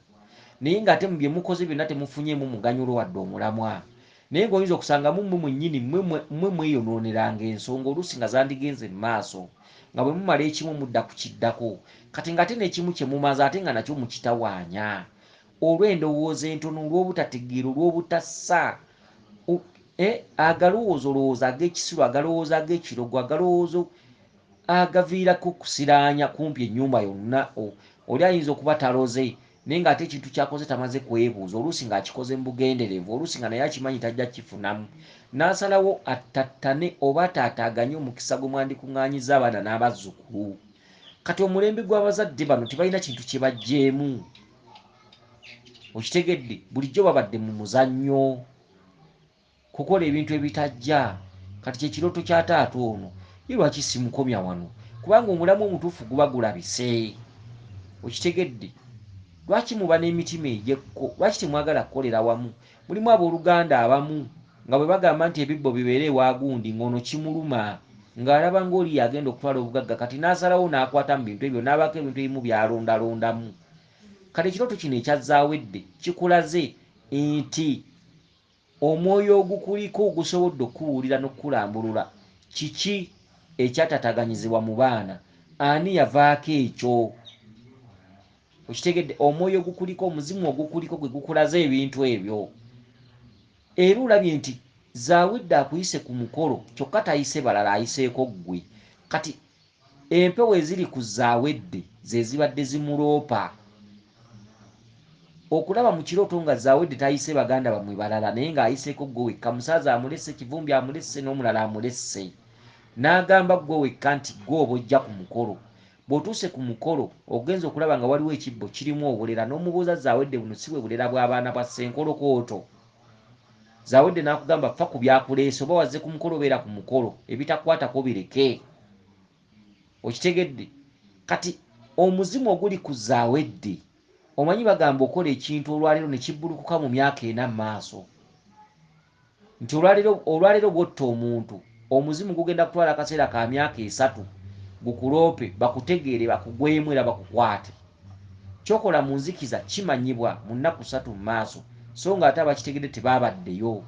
naye ng'ate mu bye mukoze byonna temufunyeemu muganyulo wadde omulamwa. Naye ng'oyinza okusanga mmwe mwennyini mmwe mweyonooneranga ensonga oluusi nga zandigenze mu maaso, nga bwe mumala ekimu mudda ku kiddako. Kati ng'ate n'ekimu kye mumaze ate nga nakyo mukitawaanya olw'endowooza entono, olw'obutategeera, olw'obutassa, agalowooza ag'ekisiru, agalowooza ag'ekirogo, agalowoozo agaviirako kusiraanya kumpi ennyumba yonna. Oli ayinza okuba taloze naye ng'ate ekintu kyakoze tamaze kwebuuza, oluusi ng'akikoze mu bugenderevu, oluusi nga naye akimanyi tajja kifunamu, n'asalawo attattane oba ataataaganye omukisa gwe mwandikuŋŋaanyizza abaana n'abazzukulu. Kati omulembe gw'abazadde bano tebalina kintu kye baggyeemu, okitegedde? Bulijjo babadde mu muzannyo, kukola ebintu ebitajja. Kati kyekirooto kya taata ono, ye lwaki simukomya wano? Kubanga omulamu omutuufu guba gulabise, okitegedde? Lwaki muba n'emitima egy'ekko? Lwaki temwagala kukolera wamu? Mulimu abooluganda abamu nga bwe bagamba nti ebibbo bibeere ewa gundi ng'ono kimuluma, ng'alaba ng'oli yagenda okutwala obugagga, kati n'asalawo n'akwata mu bintu ebyo n'abaako ebintu ebimu by'alondalondamu. Kale ekirooto kino ekya Zaawedde kikulaze nti omwoyo ogukuliko ogusobodde okuwulira n'okukulambulula kiki ekyatataganyizibwa mu baana, ani yavaako ekyo? Okitegedde? Omwoyo ogukuliko, omuzimu ogukuliko gwe gukulaze ebintu ebyo. Era olabye nti Zaawedde akuyise ku mukolo kyokka tayise balala, ayiseeko ggwe. Kati empewo eziri ku Zaawedde ze zibadde zimuloopa. Okulaba mu kirooto nga Zaawedde tayise baganda bamwe balala naye ng'ayiseeko ggwe wekka, Musaazi amulesse, Kivumbi amulesse, n'omulala amulesse, n'agamba ggwe wekka nti ggwe oba ojja ku mukolo. Bw'otuuse ku mukolo ogenza okulaba nga waliwo ekibbo kirimu obulera, n'omubuuza Zaawedde buno si bwe bulera bw'abaana ba Ssenkolokooto. Zaawedde n'akugamba ffa ku byakuleese, oba wazze ku mukolo beera ku mukolo, ebitakwatako bireke. Okitegedde? Kati omuzimu oguli ku Zaawedde, omanyi bagamba okola ekintu olwaleero ne kibbulukuka mu myaka 4 mu maaso, nti olwaleero bw'otta omuntu, omuzimu gugenda kutwala akaseera ka myaka 3 gukuloope bakutegeere bakugwemu era bakukwate. Kyokola mu nzikiza kimanyibwa mu nnaku 3 mu maaso so nga ate abakitegedde tebaabaddeyo.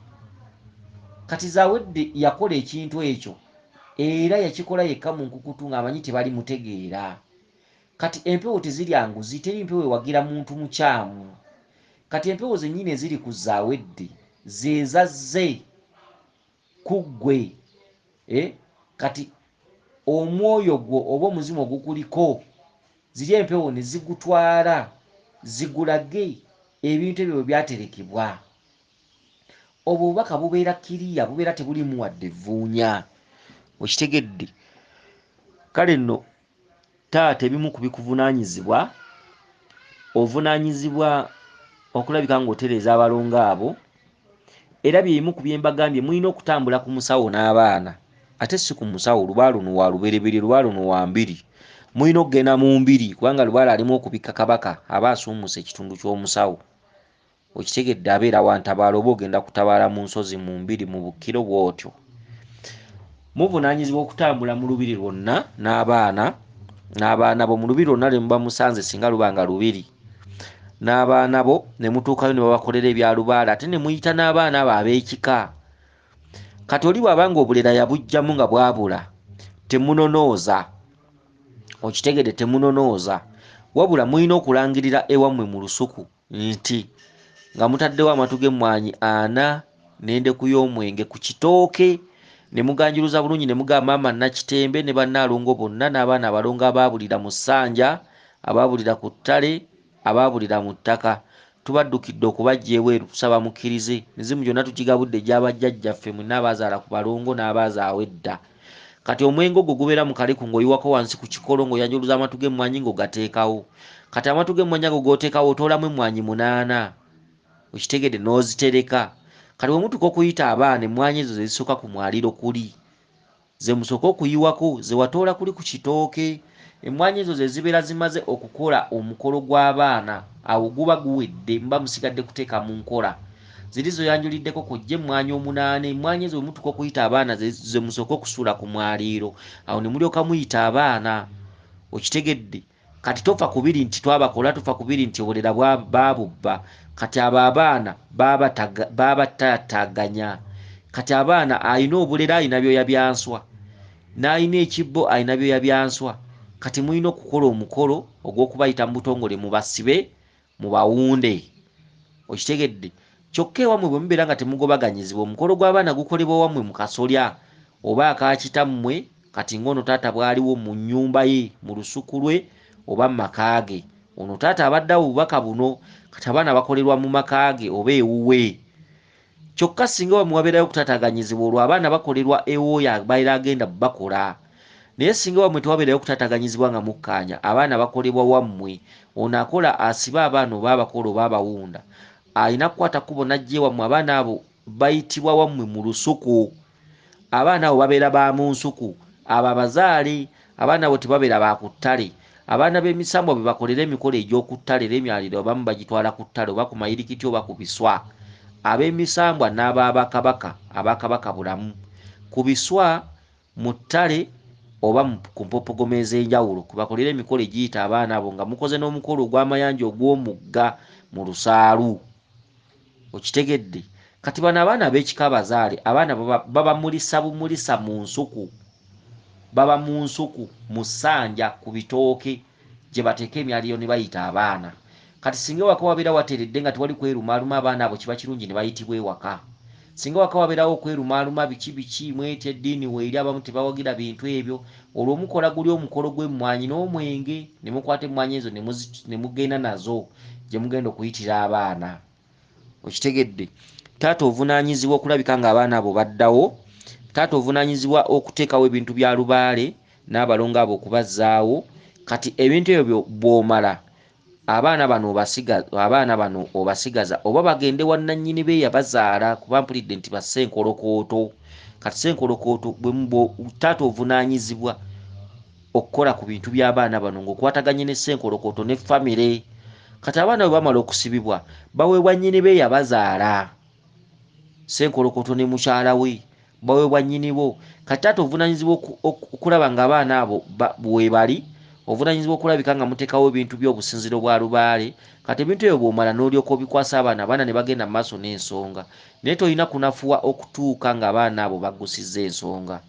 Kati Zawedde yakola ekintu ekyo era yakikola yekka mu nkukutu ng'amanyi tebali mutegeera. Kati empewo tezirya nguzi, teri mpewo ewagira muntu mukyamu. Kati empewo zennyini eziri ku Zawedde zezazze ku ggwe. Kati omwoyo gwo oba omuzimu ogukuliko ziri empewo ne zigutwala zigulage ebintu ebyo byaterekebwa. Obwo bubaka bubeera kiriya, bubeera tebulimu wadde evvuunya. Okitegedde? Kale nno taata ebimu ku bikuvunaanyizibwa, ovunaanyizibwa okulabika ng'otereeza abalongo abo, era byebimu ku bye mbagambye mulina okutambula ku musawo n'abaana. Ate si ku musawo, Lubaale ono wa lubereberye, Lubaale ono wa mbiri. Mulina okugenda mu mbiri kubanga Lubaale alimu okubikka kabaka aba asuumusa ekitundu ky'omusawo. Okitegedde? Abeera wa ntabaalo oba ogenda kutabaala mu nsozi mu mbiri mu bukkiro bw'otyo. Muvunaanyizibwa okutambula mu lubiri lwonna n'abaana bo mu lubiri lwonna lwe muba musanze singa luba nga lubiri. N'abaana bo ne mutuukayo ne babakolera ebya Lubaale ate ne muyita n'abaana abo ab'ekika. Kati oli bw'aba nga obulera yabuggyamu nga bwabula temunonooza. Okitegedde? Temunonooza. Wabula mulina okulangirira ewammwe mu lusuku nti nga mutaddewo amatu g'emmwanyi 4 n'endeku y'omwenge ku kitooke ne muganjiruza bulungi ne mugamba maama Nakitembe ne bannaalongo bonna n'abaana abalongo abaabulira mu ssanja, abaabulira ku ttale, abaabulira mu ttaka. Tubaddukidde okubajja ebweru tusaba mukkirize. Mizimu gyonna tukigabudde gy'abajjajjaffe mwenna abaazaala ku balongo n'abaazaawo edda. Kati omwenge ogwo gubeera mu kaleku ng'oyiwako wansi ku kikolo ng'oyanjuluza amatu g'emmwanyi ng'ogateekawo. Kati amatu g'emmwanyi ago g'oteekawo otoolamu emmwanyi 8. Okitegedde? N'ozitereka. Kati bwe mutuuka okuyita abaana emmwanyi ezo ze zisooka ku mwaliiro kuli. Ze musooka okuyiwako ze watoola kuli ku kitooke. Emmwanyi ezo ze zibeera zimaze okukola omukolo gw'abaana. Awo guba guwedde, muba musigadde kuteeka mu nkola. Ziri zoyanjuliddeko kojja emmwanyi 8. Emmwanyi ezo bwe mutuuka okuyita abaana ze musooka okusuula ku mwaliiro. Awo ne mulyoka muyita abaana. Okitegedde? Kati tofa ku biri nti twabakola, tofa ku biri nti obulera baabubba. Kati abo abaana baabataataganya. Kati abaana alina obulera alina byoya byanswa, n'alina ekibbo alina byoya byanswa. Kati mulina okukola omukolo ogw'okubayita mu butongole mubasibe mubawunde. Okitegedde? Kyokka ewammwe bwe mubeera nga temugobaganyizibwa, omukolo gw'abaana gukolebwa wammwe mu kasolya oba akakitammwe. Kati ng'ono taata bw'aliwo mu nnyumba ye mu lusuku lwe oba mu maka ge. Ono taata abaddewo obubaka buno. Kati abaana bakolerwa mu maka ge oba ewuwe. Kyokka singa wammwe wabeerayo okutaataganyizibwa, olwo abaana bakolerwa ewooyo abaira agenda bakola. Naye singa wammwe tewabeerayo okutaataganyizibwa nga mukkaanya, abaana bakolebwa wammwe. Ono akola asiba abaana oba abakola oba abawunda. Alina kukwata kkubo n'ajja ewammwe. Abaana abo bayitibwa wammwe mu lusuku. Abaana abo babeera ba mu nsuku. Abo abazaale. Abaana abo tebabeera ba ku ttale. Abaana b'emisambwa be bakolera emikolo egy'oku ttale n'emyaliro abamu bagitwala ku ttale oba ku mayirikiti oba ku biswa. Ab'emisambwa n'abaabakabaka, abakabaka bulamu ku biswa, mu ttale oba ku mpopogoma ez'enjawulo kwe bakolera emikolo egiyita abaana abo nga mukoze n'omukolo ogw'amayanja ogw'omugga mu lusaalu. Okitegedde? Kati bano abaana ab'ekika abazaale, abaana baba mulisa bumulisa mu nsuku. Baba mu nsuku mu ssanja ku bitooke gye bateeka emyaliro ne bayita abaana. Kati singa ewaka wabeera wateredde nga tewali kwerumaaluma, abaana abo kiba kirungi ne bayitibwa ewaka. Singa waka wabeerawo okwerumaaluma biki mwetya eddiini weeri abamu tebawagira bintu ebyo, olwo mukola guli omukolo gw'emmwanyi n'omwenge ne mukwata emmwanyi ezo ne mugenda nazo gye mugenda okuyitira abaana. Okitegedde? Taata ovunaanyizibwa okulabika ng'abaana abo baddawo. Taata ovunaanyizibwa okuteekawo ebintu bya Lubaale n'abalongo abo okubazzaawo. Kati ebintu ebyo bw'omala abaana bano obasigaza oba bagende wa nannyini be yabazaala, kuba mpulidde nti bassenkolokooto. Kati ssenkolokooto taata ovunaanyizibwa okukola ku bintu by'abaana bano ng'okwataganye ne ssenkolokooto ne famire. Kati abaana bwe bamala okusibibwa baweebwa nnyini be yabazaala, ssenkolokooto ne mukyala we baweebwa nnyinibo. Kati ate ovunaanyizibwa okulaba ng'abaana abo bwe bali, ovunaanyizibwa okulabika nga muteekawo ebintu by'obusinziro bwa Lubaale. Kati ebintu ebyo bw'omala n'olyoka obikwasa abaana ne bagenda mu maaso n'ensonga. Naye tolina kunafuwa okutuuka ng'abaana abo baggusizza ensonga.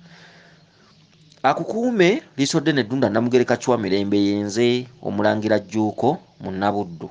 Akukuume liisodde ne ddunda Namugereka Chwa Mirembe yenze Omulangira Jjuuko Munabuddu.